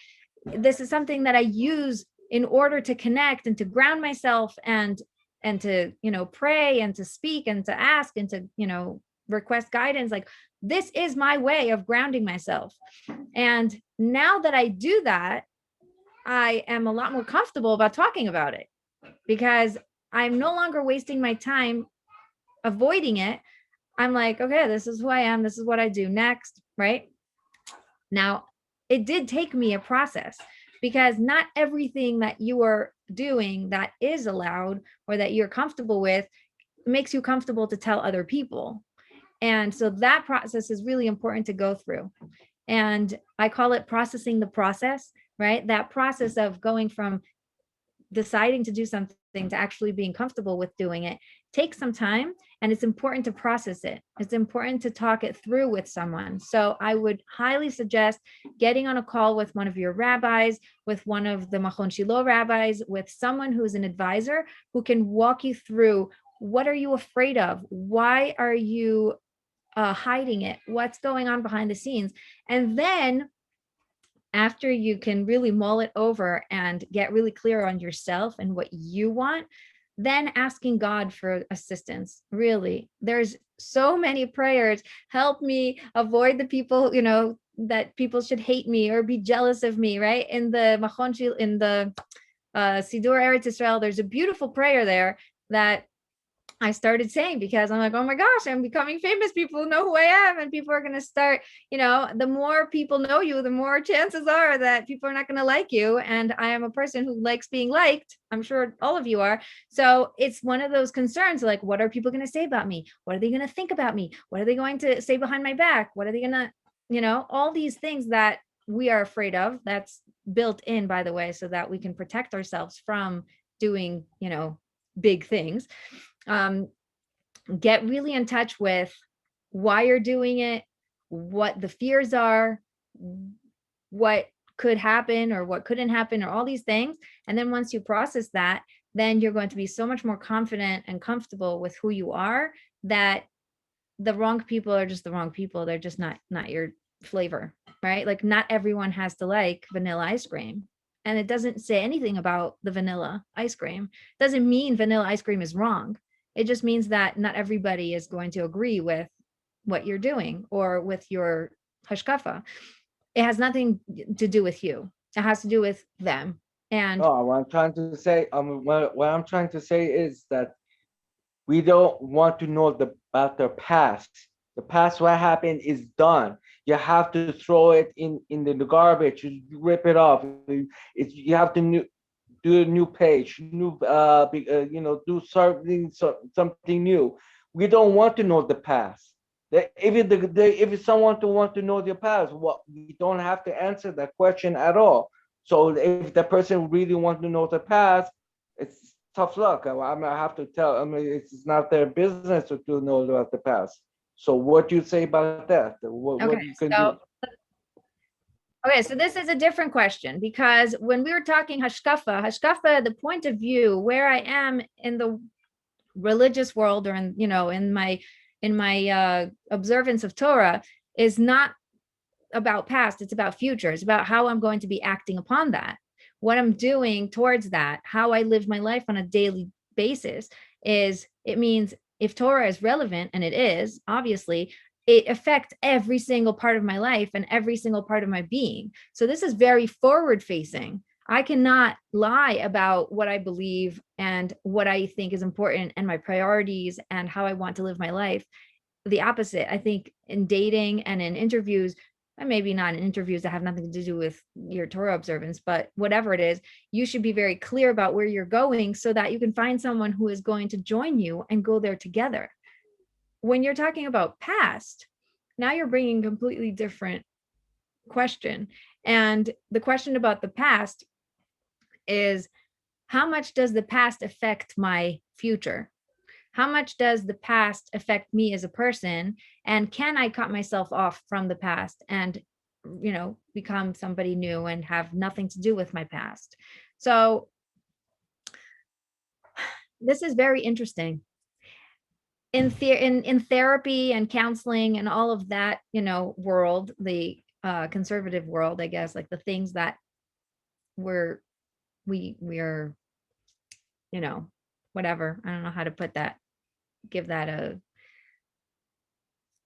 this is something that I use in order to connect and to ground myself and to, pray and to speak and to ask and to, request guidance. Like, this is my way of grounding myself. And now that I do that, I am a lot more comfortable about talking about it, because I'm no longer wasting my time avoiding it. I'm like, okay, this is who I am. This is what I do next, right? Now, it did take me a process, because not everything that you are doing that is allowed or that you're comfortable with makes you comfortable to tell other people. And so that process is really important to go through. And I call it processing the process, right? That process of going from deciding to do something to actually being comfortable with doing it takes some time, and it's important to process it. It's important to talk it through with someone. So I would highly suggest getting on a call with one of your rabbis, with one of the Machon Shilo rabbis, with someone who's an advisor who can walk you through, what are you afraid of? Why are you hiding it? What's going on behind the scenes? And then after you can really mull it over and get really clear on yourself and what you want, then asking God for assistance. Really, there's so many prayers. Help me avoid the people, that people should hate me or be jealous of me, right? In the Machon Shilo, in the Sidur Eretz Israel, there's a beautiful prayer there that I started saying, because I'm like, oh my gosh, I'm becoming famous. People know who I am, and people are going to start, the more people know you, the more chances are that people are not going to like you. And I am a person who likes being liked. I'm sure all of you are. So it's one of those concerns, like, what are people going to say about me? What are they going to think about me? What are they going to say behind my back? What are they going to, all these things that we are afraid of. That's built in, by the way, so that we can protect ourselves from doing, big things. Get really in touch with why you're doing it, what the fears are, what could happen or what couldn't happen, or all these things. And then once you process that, then you're going to be so much more confident and comfortable with who you are, that the wrong people are just the wrong people. They're just not your flavor, right? Like, not everyone has to like vanilla ice cream. And it doesn't say anything about the vanilla ice cream. It doesn't mean vanilla ice cream is wrong. It just means that not everybody is going to agree with what you're doing or with your hashkafa. It has nothing to do with you. It has to do with them. And what I'm trying to say, what I'm trying to say is that we don't want to know about their past. The past, what happened, is done. You have to throw it in the garbage. You rip it off. You have to do a new page, do something new. We don't want to know the past. If someone to want to know your past, what we don't have to answer that question at all. So if the person really wants to know the past, it's tough luck. I'm gonna have to tell. I mean, it's not their business to know about the past. So what do you say about that? What Okay, you can so do? okay, so this is a different question, because when we were talking Hashkafa, the point of view where I am in the religious world, or in, in my observance of Torah, is not about past, it's about future. It's about how I'm going to be acting upon that, what I'm doing towards that, how I live my life on a daily basis. It means if Torah is relevant, and it is, obviously, it affects every single part of my life and every single part of my being. So this is very forward facing. I cannot lie about what I believe and what I think is important and my priorities and how I want to live my life. The opposite, I think, in dating and in interviews, and maybe not in interviews that have nothing to do with your Torah observance, but whatever it is, you should be very clear about where you're going so that you can find someone who is going to join you and go there together. When you're talking about past, now you're bringing a completely different question. And the question about the past is, how much does the past affect my future? How much does the past affect me as a person? And can I cut myself off from the past and, become somebody new and have nothing to do with my past? So this is very interesting. In therapy and counseling and all of that, world, the conservative world, I guess, like the things that we are, whatever, I don't know how to put that, give that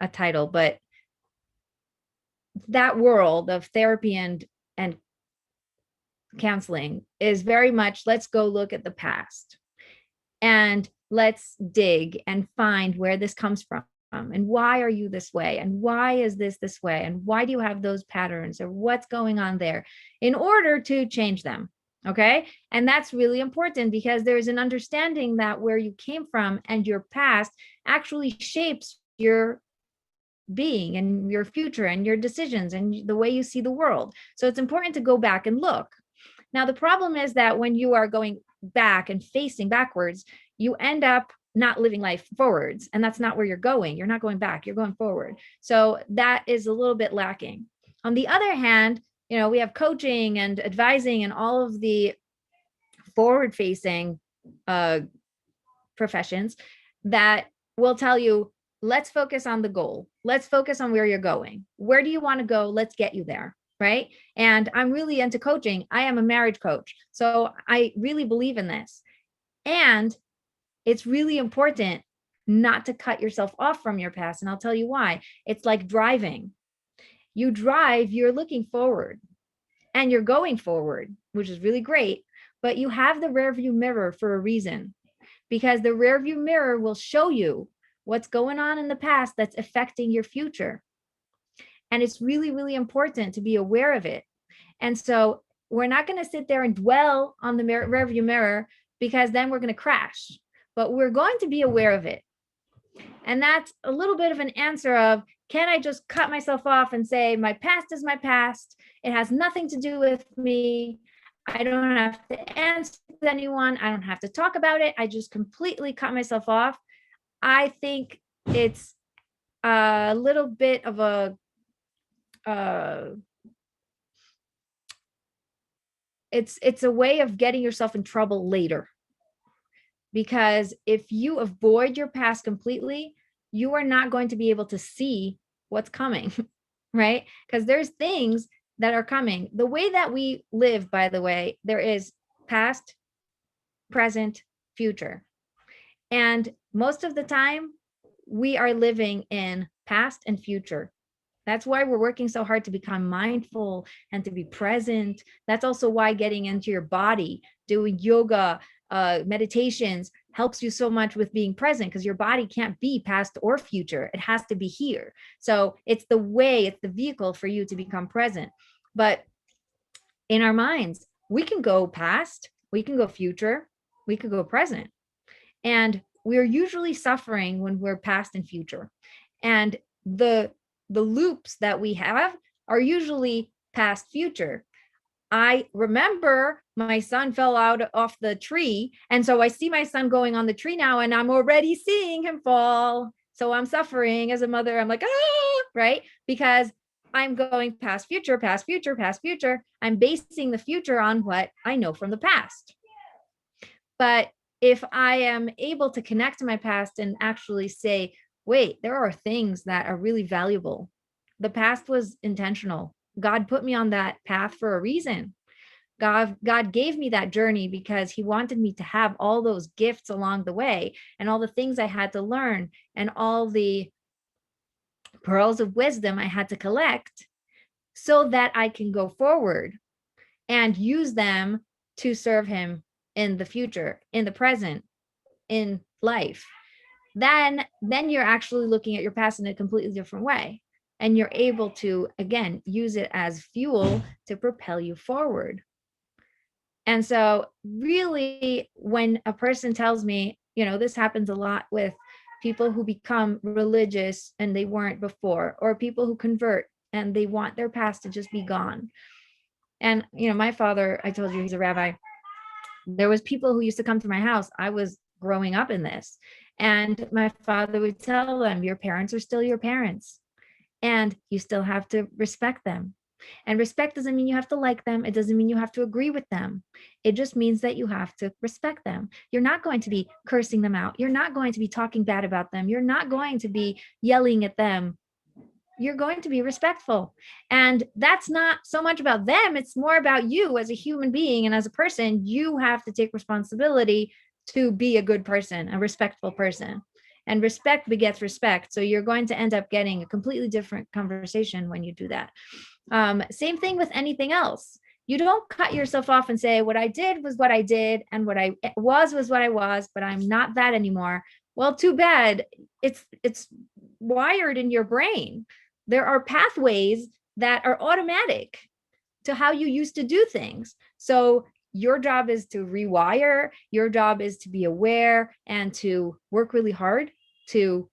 a title, but that world of therapy and counseling is very much, let's go look at the past and let's dig and find where this comes from, and why are you this way, and why is this way, and why do you have those patterns, or what's going on there, in order to change them. Okay. And that's really important, because there's an understanding that where you came from and your past actually shapes your being and your future and your decisions and the way you see the world. So it's important to go back and look. Now, the problem is that when you are going back and facing backwards, you end up not living life forwards. And that's not where you're going. You're not going back, you're going forward. So that is a little bit lacking. On the other hand, we have coaching and advising and all of the forward facing professions that will tell you, let's focus on the goal. Let's focus on where you're going. Where do you want to go? Let's get you there. Right. And I'm really into coaching. I am a marriage coach. So I really believe in this. And it's really important not to cut yourself off from your past. And I'll tell you why. It's like driving. You drive, you're looking forward and you're going forward, which is really great. But you have the rear view mirror for a reason, because the rear view mirror will show you what's going on in the past that's affecting your future. And it's really, really important to be aware of it. And so we're not going to sit there and dwell on the rear view mirror, because then we're going to crash. But we're going to be aware of it. And that's a little bit of an answer of, can I just cut myself off and say, my past is my past. It has nothing to do with me. I don't have to answer to anyone. I don't have to talk about it. I just completely cut myself off. I think it's a little bit of a, it's a way of getting yourself in trouble later. Because if you avoid your past completely, you are not going to be able to see what's coming, right? Because there's things that are coming. The way that we live, by the way, there is past, present, future. And most of the time, we are living in past and future. That's why we're working so hard to become mindful and to be present. That's also why getting into your body, doing yoga, meditations helps you so much with being present, because your body can't be past or future. It has to be here. So it's the way, it's the vehicle for you to become present. But in our minds, we can go past, we can go future, we could go present. And we're usually suffering when we're past and future. And the loops that we have are usually past, future. I remember my son fell out off the tree. And so I see my son going on the tree now, and I'm already seeing him fall. So I'm suffering as a mother. I'm like, right? Because I'm going past, future, past, future, past, future. I'm basing the future on what I know from the past. But if I am able to connect to my past and actually say, wait, there are things that are really valuable. The past was intentional. God put me on that path for a reason. God gave me that journey because he wanted me to have all those gifts along the way and all the things I had to learn and all the pearls of wisdom I had to collect so that I can go forward and use them to serve him in the future, in the present, in life. Then you're actually looking at your past in a completely different way. And you're able to, again, use it as fuel to propel you forward. And so really, when a person tells me, this happens a lot with people who become religious and they weren't before, or people who convert and they want their past to just be gone. And, my father, I told you he's a rabbi. There was people who used to come to my house. I was growing up in this. And my father would tell them, your parents are still your parents. And you still have to respect them. And respect doesn't mean you have to like them. It doesn't mean you have to agree with them. It just means that you have to respect them. You're not going to be cursing them out. You're not going to be talking bad about them. You're not going to be yelling at them. You're going to be respectful. And that's not so much about them. It's more about you as a human being and as a person. You have to take responsibility to be a good person, a respectful person. And respect begets respect. So you're going to end up getting a completely different conversation when you do that. Same thing with anything else. You don't cut yourself off and say, what I did was what I did, and what I was what I was, but I'm not that anymore. Well, too bad. It's wired in your brain. There are pathways that are automatic to how you used to do things. So your job is to rewire. Your job is to be aware and to work really hard to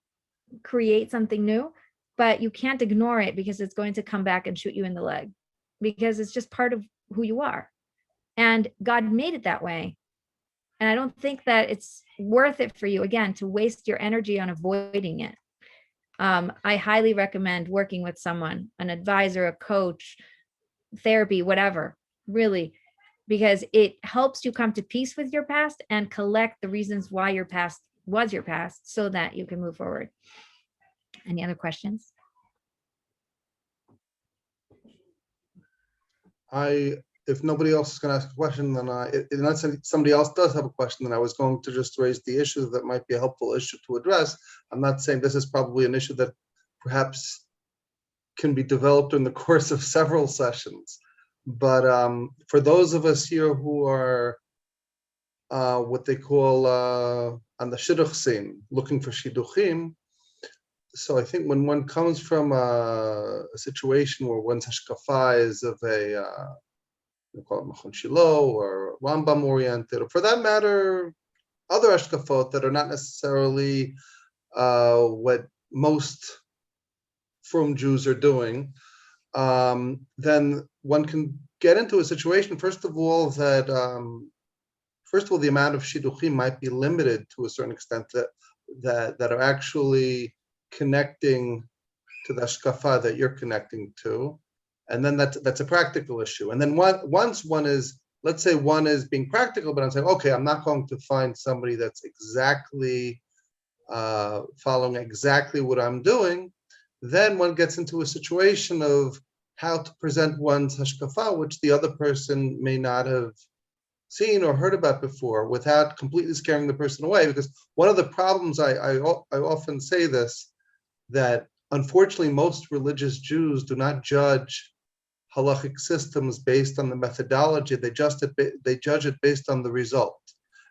create something new. But you can't ignore it because it's going to come back and shoot you in the leg, because it's just part of who you are. And God made it that way. And I don't think that it's worth it for you, again, to waste your energy on avoiding it. I highly recommend working with someone, an advisor, a coach, therapy, whatever, really, because it helps you come to peace with your past and collect the reasons why your past was your past so that you can move forward. Any other questions? If nobody else is going to ask a question, then unless somebody else does have a question, then I was going to just raise the issue that might be a helpful issue to address. I'm not saying this is probably an issue that perhaps can be developed in the course of several sessions. But for those of us here who are what they call on the shidduch scene, looking for shidduchim, so I think when one comes from a situation where one's hashkafa is of a we call it Machon Shilo or Rambam oriented, or for that matter, other hashkafot that are not necessarily what most frum Jews are doing, then one can get into a situation, first of all, that the amount of shidduchim might be limited to a certain extent that are actually connecting to the hashkafa that you're connecting to. And then that's a practical issue. And then once one is, let's say one is being practical, but I'm saying, okay, I'm not going to find somebody that's exactly following exactly what I'm doing. Then one gets into a situation of how to present one's hashkafa, which the other person may not have seen or heard about before, without completely scaring the person away. Because one of the problems, I often say this, that unfortunately most religious Jews do not judge halachic systems based on the methodology. They judge it based on the result.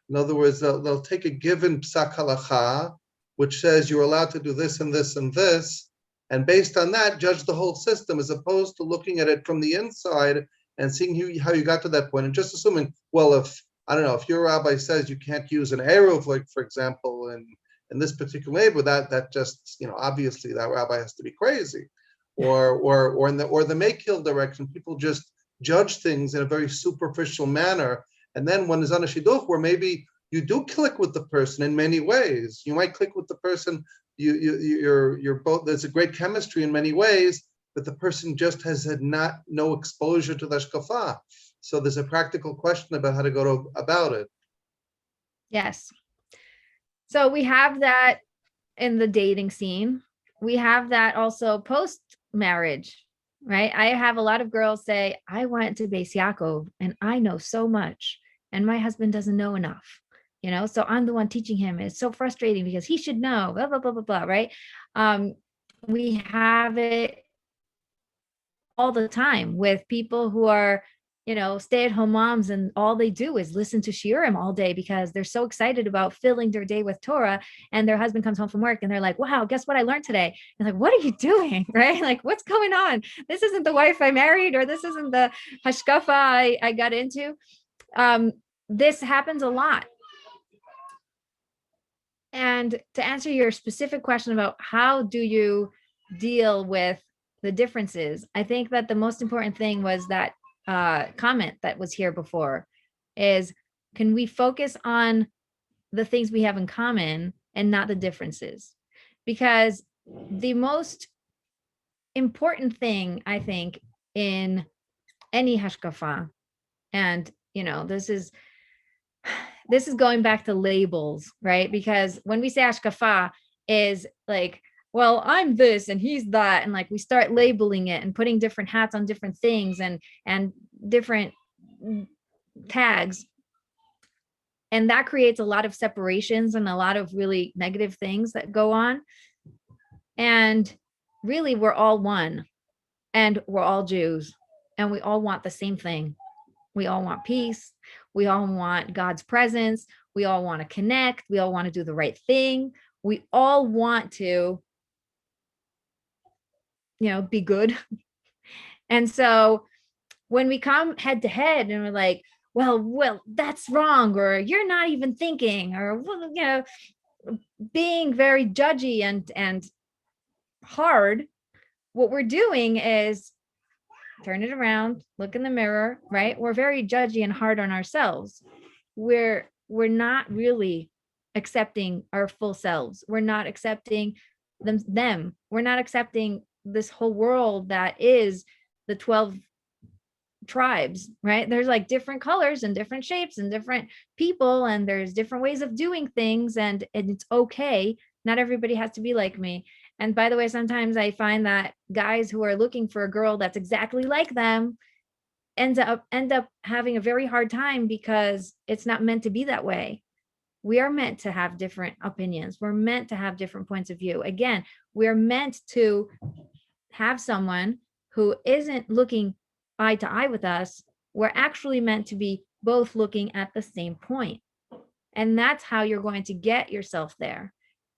In other words, they'll take a given psak halacha, which says you're allowed to do this and this and this, and based on that, judge the whole system, as opposed to looking at it from the inside and seeing how you got to that point, and just assuming, well, if your rabbi says you can't use an eruv, like for example, in this particular neighborhood, that just, obviously that rabbi has to be crazy. Or in the make-kill direction, people just judge things in a very superficial manner. And then when there's on a shidduch where maybe you do click with the person in many ways, you might click with the person, you're both, there's a great chemistry in many ways, but the person just has had no exposure to the Hashkafa. So there's a practical question about how to go about it. Yes. So we have that in the dating scene. We have that also post-marriage, right? I have a lot of girls say, I went to Beis Yaakov and I know so much and my husband doesn't know enough, so I'm the one teaching him. It's so frustrating because he should know, blah, blah, blah, blah, blah, right? We have it all the time with people who are, stay-at-home moms, and all they do is listen to Shiurim all day because they're so excited about filling their day with Torah, and their husband comes home from work and they're like, wow, guess what I learned today? And like, what are you doing? Right? Like, what's going on? This isn't the wife I married, or this isn't the Hashkafa I got into. This happens a lot. And to answer your specific question about how do you deal with the differences, I think that the most important thing was that comment that was here before is, can we focus on the things we have in common and not the differences? Because the most important thing, I think, in any hashkafa, and this is going back to labels, right? Because when we say hashkafa is like, well, I'm this and he's that, and like we start labeling it and putting different hats on different things and different tags, and that creates a lot of separations and a lot of really negative things that go on. And really, we're all one, and we're all Jews, and we all want the same thing. We all want peace. We all want God's presence. We all want to connect. We all want to do the right thing. We all want to, be good. And so when we come head to head and we're like, well, that's wrong, or you're not even thinking, or, being very judgy and hard, what we're doing is turn it around, look in the mirror, right? We're very judgy and hard on ourselves. We're not really accepting our full selves. We're not accepting them. We're not accepting this whole world that is the 12 tribes, right? There's like different colors and different shapes and different people, and there's different ways of doing things, and it's okay. Not everybody has to be like me. And by the way, sometimes I find that guys who are looking for a girl that's exactly like them end up having a very hard time, because it's not meant to be that way. We are meant to have different opinions. We're meant to have different points of view. Again, we're meant to have someone who isn't looking eye to eye with us. We're actually meant to be both looking at the same point. And that's how you're going to get yourself there.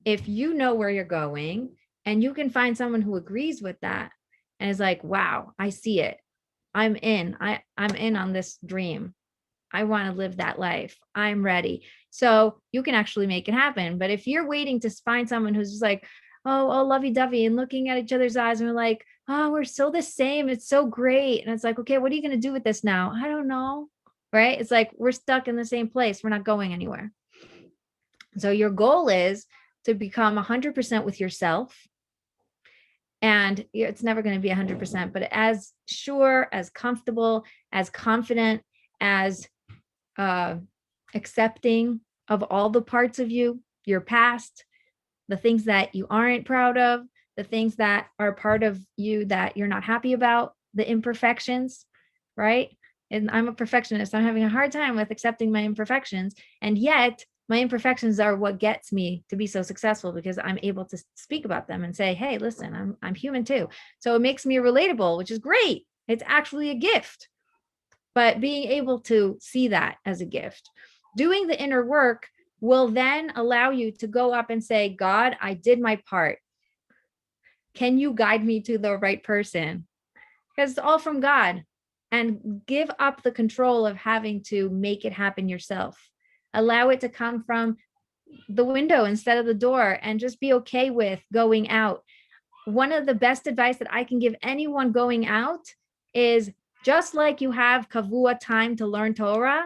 If you know where you're going and you can find someone who agrees with that and is like, wow, I see it. I'm in. I'm in on this dream. I want to live that life. I'm ready. So you can actually make it happen. But if you're waiting to find someone who's just like, oh, lovey-dovey, and looking at each other's eyes, and we're like, oh, we're so the same. It's so great. And it's like, okay, what are you going to do with this now? I don't know. Right? It's like we're stuck in the same place. We're not going anywhere. So your goal is to become 100% with yourself. And it's never going to be 100%, but as sure, as comfortable, as confident, as accepting of all the parts of you, your past, the things that you aren't proud of, the things that are part of you that you're not happy about, the imperfections, right? And I'm a perfectionist. I'm having a hard time with accepting my imperfections. And yet my imperfections are what gets me to be so successful, because I'm able to speak about them and say, hey, listen, I'm human too. So it makes me relatable, which is great. It's actually a gift. But being able to see that as a gift, doing the inner work will then allow you to go up and say, God, I did my part. Can you guide me to the right person? Because it's all from God. And give up the control of having to make it happen yourself. Allow it to come from the window instead of the door and just be okay with going out. One of the best advice that I can give anyone going out is just like you have kavua time to learn Torah,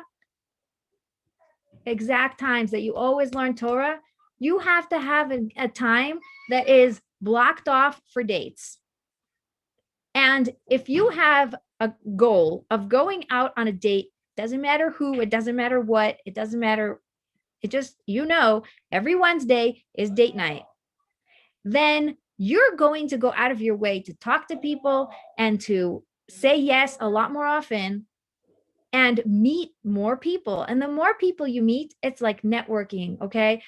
exact times that you always learn Torah, you have to have a time that is blocked off for dates. And if you have a goal of going out on a date, doesn't matter who, it doesn't matter what, it doesn't matter. It just, every Wednesday is date night. Then you're going to go out of your way to talk to people and to say yes a lot more often and meet more people. And the more people you meet, it's like networking, okay?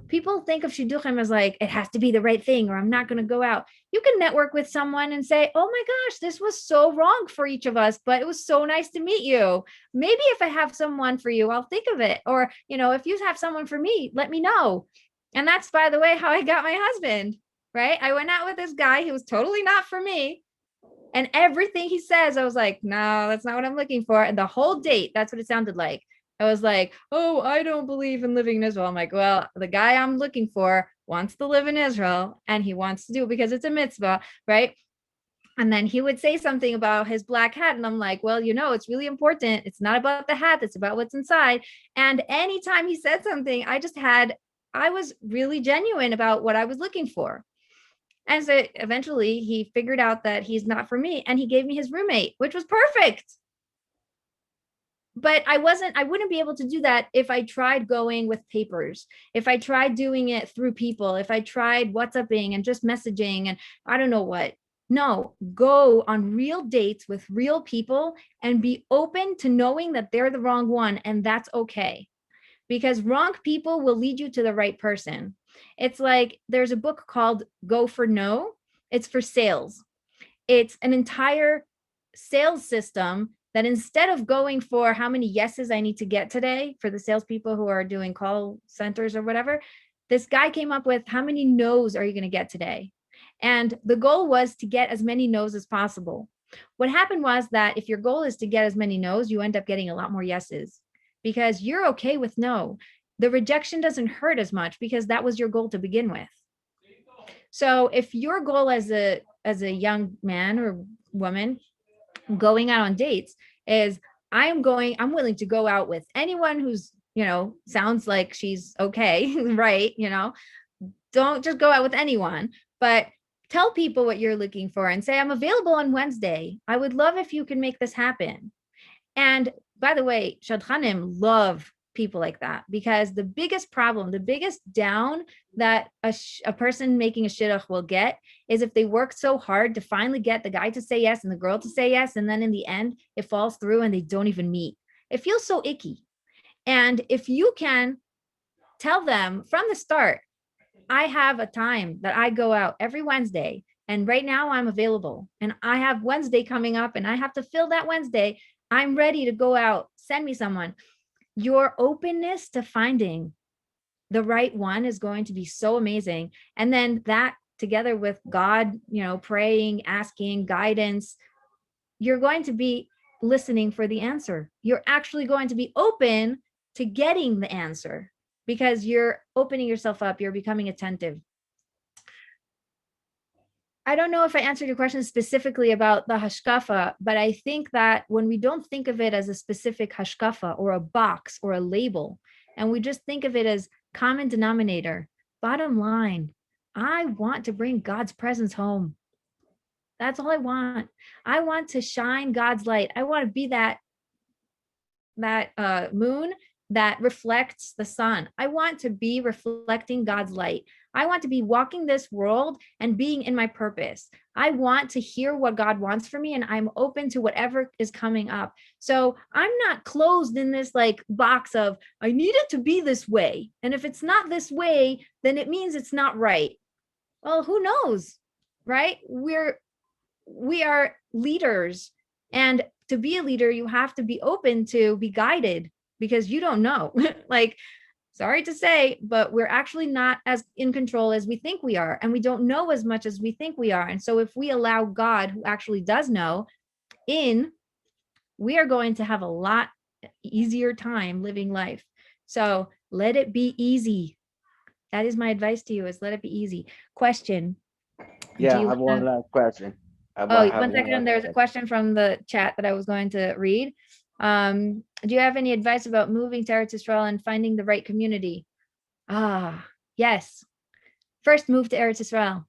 People think of shidduchim as like, it has to be the right thing, or I'm not going to go out. You can network with someone and say, oh my gosh, this was so wrong for each of us, but it was so nice to meet you. Maybe if I have someone for you, I'll think of it. Or, if you have someone for me, let me know. And that's, by the way, how I got my husband, right? I went out with this guy who was totally not for me. And everything he says, I was like, no, that's not what I'm looking for. And the whole date, that's what it sounded like. I was like, oh, I don't believe in living in Israel. I'm like, well, the guy I'm looking for wants to live in Israel and he wants to do it because it's a mitzvah, right? And then he would say something about his black hat. And I'm like, well, it's really important. It's not about the hat. It's about what's inside. And anytime he said something, I was really genuine about what I was looking for. And so eventually he figured out that he's not for me and he gave me his roommate, which was perfect. But I wouldn't be able to do that if I tried going with papers, if I tried doing it through people, if I tried WhatsApping and just messaging and I don't know what. No, go on real dates with real people and be open to knowing that they're the wrong one. And that's okay. Because wrong people will lead you to the right person. It's like there's a book called Go for No. It's for sales. It's an entire sales system that instead of going for how many yeses I need to get today for the salespeople who are doing call centers or whatever, this guy came up with how many no's are you going to get today? And the goal was to get as many no's as possible. What happened was that if your goal is to get as many no's, you end up getting a lot more yeses because you're okay with no. The rejection doesn't hurt as much because that was your goal to begin with. So if your goal as a young man or woman going out on dates is I'm willing to go out with anyone who's, sounds like she's okay, right? Don't just go out with anyone, but tell people what you're looking for and say, I'm available on Wednesday. I would love if you can make this happen. And by the way, shadchanim love people like that because the biggest problem, the biggest down that a person making a shidduch will get is if they work so hard to finally get the guy to say yes and the girl to say yes, and then in the end it falls through and they don't even meet. It feels so icky. And if you can tell them from the start, I have a time that I go out every Wednesday and right now I'm available and I have Wednesday coming up and I have to fill that Wednesday. I'm ready to go out. Send me someone. Your openness to finding the right one is going to be so amazing. And then that together with God, praying, asking, guidance, you're going to be listening for the answer. You're actually going to be open to getting the answer because you're opening yourself up. You're becoming attentive. I don't know if I answered your question specifically about the Hashkafa, but I think that when we don't think of it as a specific Hashkafa or a box or a label, and we just think of it as common denominator, bottom line, I want to bring God's presence home. That's all I want. I want to shine God's light. I want to be that moon that reflects the sun. I want to be reflecting God's light. I want to be walking this world and being in my purpose. I want to hear what God wants for me and I'm open to whatever is coming up. So I'm not closed in this like box of, I need it to be this way. And if it's not this way, then it means it's not right. Well, who knows, right? We are leaders. And to be a leader, you have to be open to be guided because you don't know. Like, sorry to say, but we're actually not as in control as we think we are. And we don't know as much as we think we are. And so if we allow God, who actually does know, we are going to have a lot easier time living life. So let it be easy. That is my advice to you, is let it be easy. Question. Yeah, Do I you have one have- last question. Oh, one second. There's a question from the chat that I was going to read. Do you have any advice about moving to Eretz Yisrael and finding the right community? Yes. First, move to Eretz Yisrael,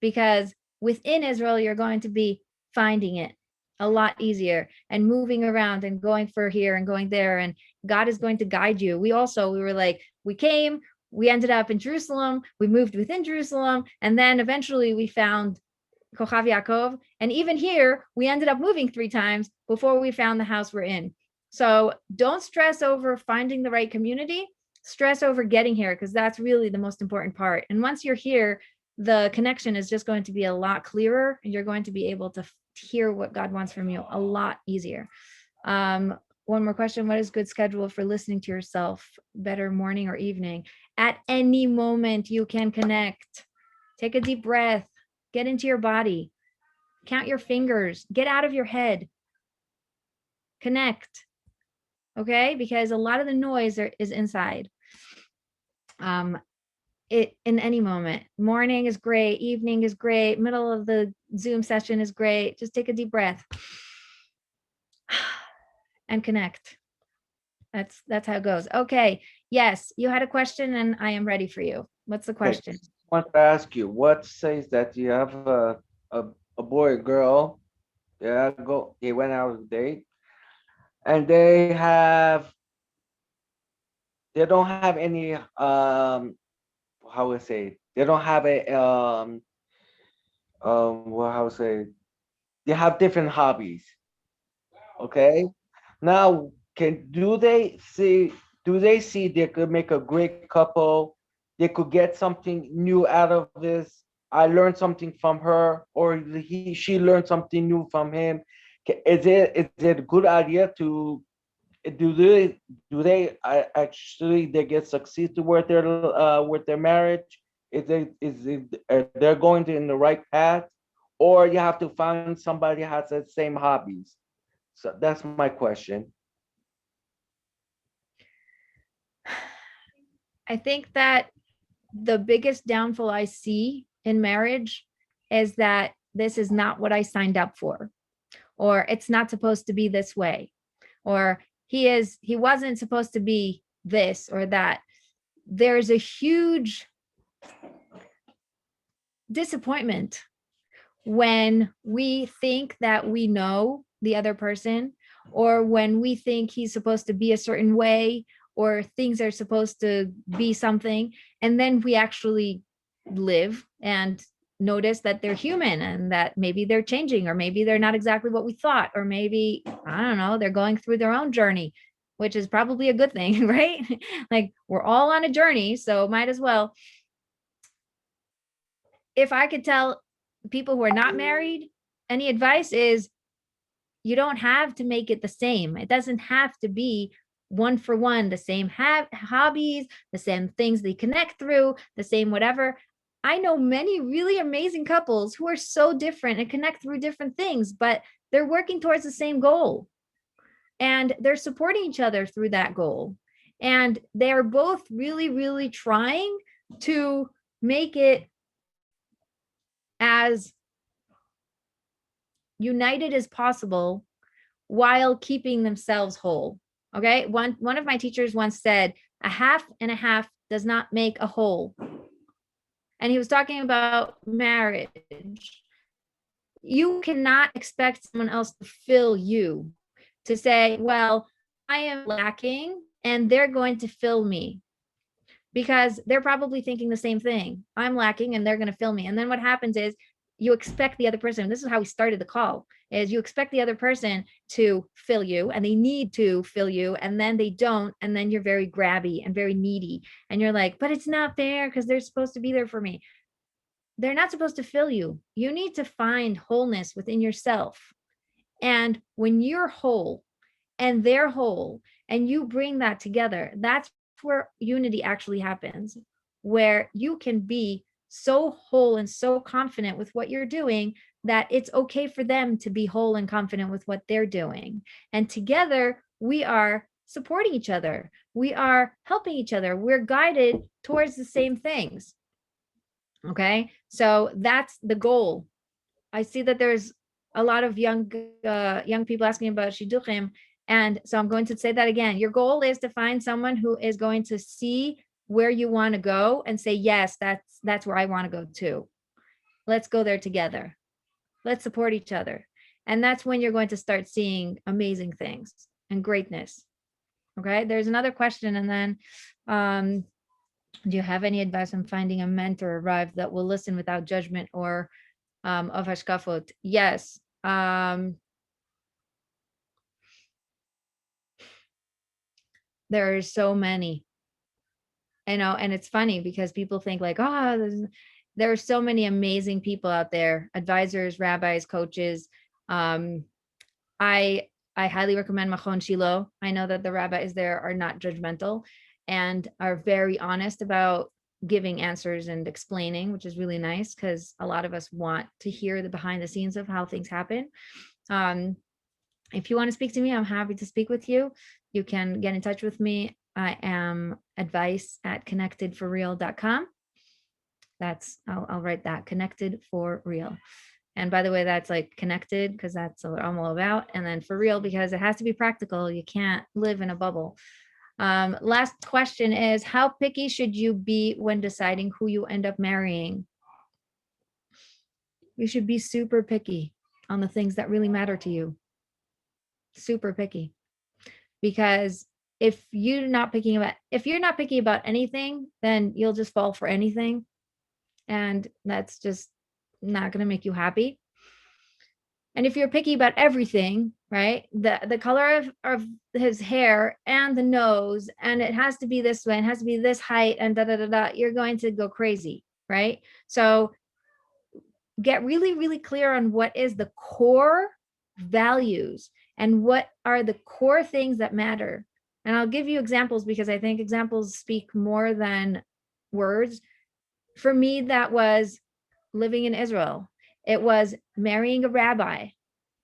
because within Israel, you're going to be finding it a lot easier and moving around and going for here and going there. And God is going to guide you. We were like, we ended up in Jerusalem, we moved within Jerusalem, and then eventually we found Kochav Yaakov. And even here, we ended up moving 3 times before we found the house we're in. So don't stress over finding the right community, stress over getting here, because that's really the most important part. And once you're here, the connection is just going to be a lot clearer, and you're going to be able to hear what God wants from you a lot easier. One more question. What is good schedule for listening to yourself? Better morning or evening? At any moment you can connect. Take a deep breath. Get into your body. Count your fingers. Get out of your head. Connect. Okay? Because a lot of the noise is inside. It in any moment. Morning is great. Evening is great. Middle of the Zoom session is great. Just take a deep breath and connect. That's how it goes. Okay. Yes, you had a question and I am ready for you. What's the question? I want to ask you, what says that you have a boy or girl, they went out on a date, and they don't have any how would I say, they don't have a well, how would I say, they have different hobbies. Okay. Now, do they see they could make a great couple? They could get something new out of this. I learned something from her, or she learned something new from him. Is it a good idea to do they actually they get succeed with their marriage? They're going in the right path, or you have to find somebody who has the same hobbies? So that's my question. I think that the biggest downfall I see in marriage is that this is not what I signed up for, or it's not supposed to be this way, or he wasn't supposed to be this or that. There's a huge disappointment when we think that we know the other person, or when we think he's supposed to be a certain way, or things are supposed to be something, and then we actually live and notice that they're human and that maybe they're changing, or maybe they're not exactly what we thought, or maybe, I don't know, they're going through their own journey, which is probably a good thing, right? Like, we're all on a journey, so might as well. If I could tell people who are not married any advice, is you don't have to make it the same. It doesn't have to be one for one, the same hobbies, the same things they connect through, the same whatever. I know many really amazing couples who are so different and connect through different things, but they're working towards the same goal, and they're supporting each other through that goal. And they're both really, really trying to make it as united as possible while keeping themselves whole. Okay. One of my teachers once said, a half and a half does not make a whole. And he was talking about marriage. You cannot expect someone else to fill you, to say, well, I am lacking and they're going to fill me, because they're probably thinking the same thing. I'm lacking and they're going to fill me. And then what happens is you expect the other person, this is how we started the call, is you expect the other person to fill you, and they need to fill you, and then they don't, and then you're very grabby and very needy, and you're like, but it's not fair because they're supposed to be there for me. They're not supposed to fill you. You need to find wholeness within yourself. And when you're whole and they're whole, and you bring that together, that's where unity actually happens, where you can be so whole and so confident with what you're doing that it's okay for them to be whole and confident with what they're doing. And together we are supporting each other. We are helping each other. We're guided towards the same things. Okay, so that's the goal. I see that there's a lot of young people asking about shidduchim, and so I'm going to say that again. Your goal is to find someone who is going to see where you want to go and say, yes, that's where I want to go too. Let's go there together. Let's support each other. And that's when you're going to start seeing amazing things and greatness. Okay, there's another question, and then do you have any advice on finding a mentor or Rav that will listen without judgment or of Hashkafot? Yes. There are so many, and it's funny because people think like, oh, there are so many amazing people out there, advisors, rabbis, coaches. I highly recommend Machon Shilo. I know that the rabbis there are not judgmental and are very honest about giving answers and explaining, which is really nice because a lot of us want to hear the behind the scenes of how things happen. If you want to speak to me, I'm happy to speak with you. You can get in touch with me. I am advice@connectedforreal.com. I'll write that, connected for real. And by the way, that's like connected because that's what I'm all about. And then for real, because it has to be practical. You can't live in a bubble. Last question is, how picky should you be when deciding who you end up marrying? You should be super picky on the things that really matter to you. Super picky. Because if you're not picky about anything, then you'll just fall for anything. And that's just not going to make you happy. And if you're picky about everything, right, the color of his hair and the nose, and it has to be this way, and it has to be this height, and you're going to go crazy, right? So get really, really clear on what is the core values and what are the core things that matter. And I'll give you examples because I think examples speak more than words. For me, that was living in Israel. It was marrying a rabbi.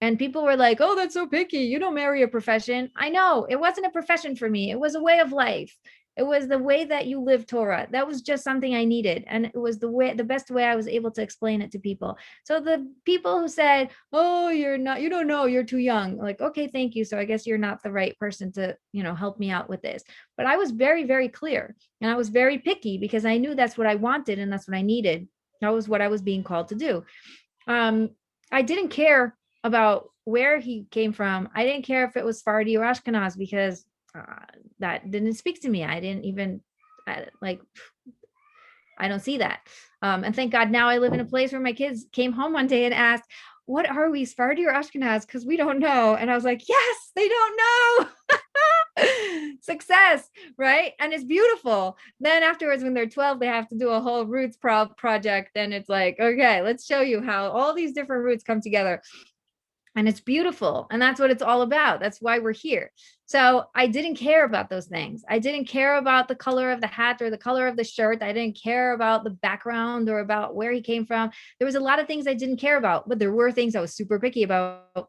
And people were like, oh, that's so picky. You don't marry a profession. I know it wasn't a profession for me. It was a way of life. It was the way that you live Torah. That was just something I needed. And it was the best way I was able to explain it to people. So the people who said, oh, you don't know, you're too young. Like, okay, thank you. So I guess you're not the right person to, help me out with this. But I was very, very clear. And I was very picky because I knew that's what I wanted and that's what I needed. That was what I was being called to do. I didn't care about where he came from. I didn't care if it was Sephardi or Ashkenaz because that didn't speak to me. I didn't even I don't see that. And thank God now I live in a place where my kids came home one day and asked, what are we, Sephardi or Ashkenaz? Because we don't know. And I was like, yes, they don't know. Success, right? And it's beautiful. Then afterwards, when they're 12, they have to do a whole roots project. And it's like, okay, let's show you how all these different roots come together. And it's beautiful. And that's what it's all about. That's why we're here. So I didn't care about those things. I didn't care about the color of the hat or the color of the shirt. I didn't care about the background or about where he came from. There was a lot of things I didn't care about, but there were things I was super picky about.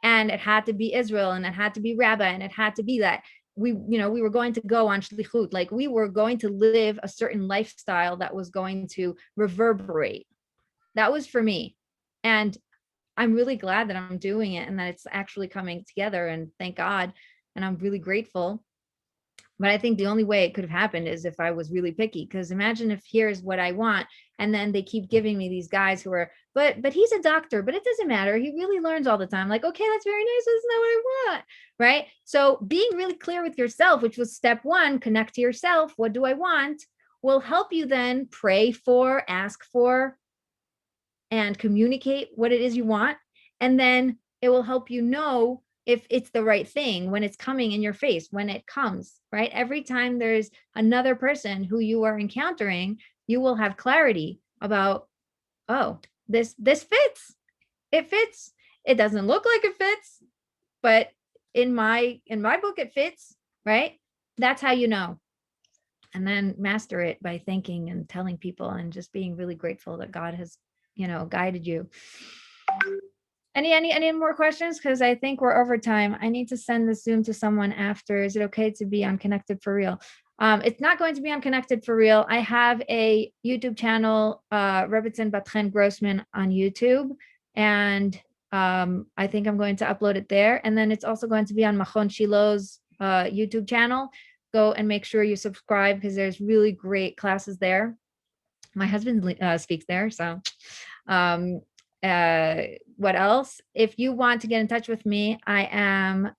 And it had to be Israel, and it had to be rabbi, and it had to be that we were going to go on shlichut, like we were going to live a certain lifestyle that was going to reverberate. That was for me. And I'm really glad that I'm doing it and that it's actually coming together, and thank God. And I'm really grateful. But I think the only way it could have happened is if I was really picky, because imagine if here's what I want. And then they keep giving me these guys who are, but he's a doctor, but it doesn't matter. He really learns all the time. Like, okay, that's very nice. That's not what I want. Right. So being really clear with yourself, which was step one, connect to yourself. What do I want? Will help you then pray for, ask for, and communicate what it is you want. And then it will help you know if it's the right thing when it's coming in your face, when it comes, right? Every time there's another person who you are encountering, you will have clarity about, oh, this fits. It fits. It doesn't look like it fits, but in my book, it fits, right? That's how you know. And then master it by thanking and telling people and just being really grateful that God has, guided you. Any more questions? Because I think we're over time. I need to send the Zoom to someone after. Is it okay to be on Connected for Real? It's not going to be on Connected for Real. I have a YouTube channel, Rebbetzin Grossman on YouTube, and I think I'm going to upload it there. And then it's also going to be on Machon Shilo's YouTube channel. Go and make sure you subscribe because there's really great classes there. My husband speaks there, so. What else? If you want to get in touch with me, I am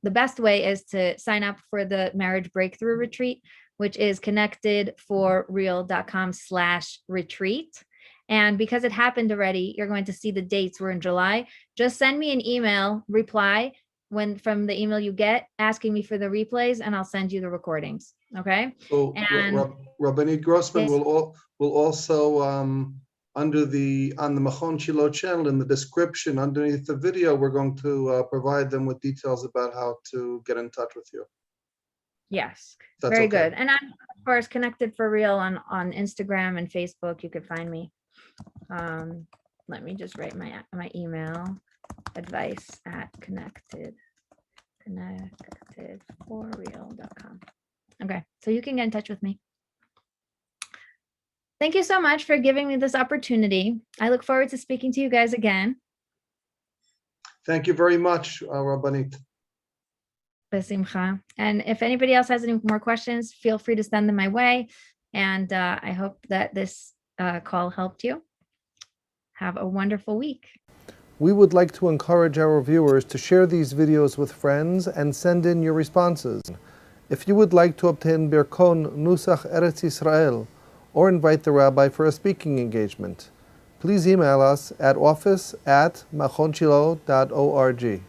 the best way is to sign up for the marriage breakthrough retreat, which is connectedforreal.com/retreat. And because it happened already, you're going to see the dates. We're in July. Just send me an email reply from the email you get asking me for the replays, and I'll send you the recordings. Okay. So And Rabbanit Grossman yes. will also on the Machon Shilo channel in the description underneath the video, we're going to provide them with details about how to get in touch with you. Yes, That's very okay. good. And I'm of course Connected for Real on Instagram and Facebook. You could find me. Let me just write my email: advice@connectedforreal.com. Okay, so you can get in touch with me. Thank you so much for giving me this opportunity. I look forward to speaking to you guys again. Thank you very much, Rabbanit. Besimcha. And if anybody else has any more questions, feel free to send them my way. And I hope that this call helped you. Have a wonderful week. We would like to encourage our viewers to share these videos with friends and send in your responses. If you would like to obtain Birkon Nusach Eretz Yisrael or invite the rabbi for a speaking engagement, please email us at office@machonshilo.org.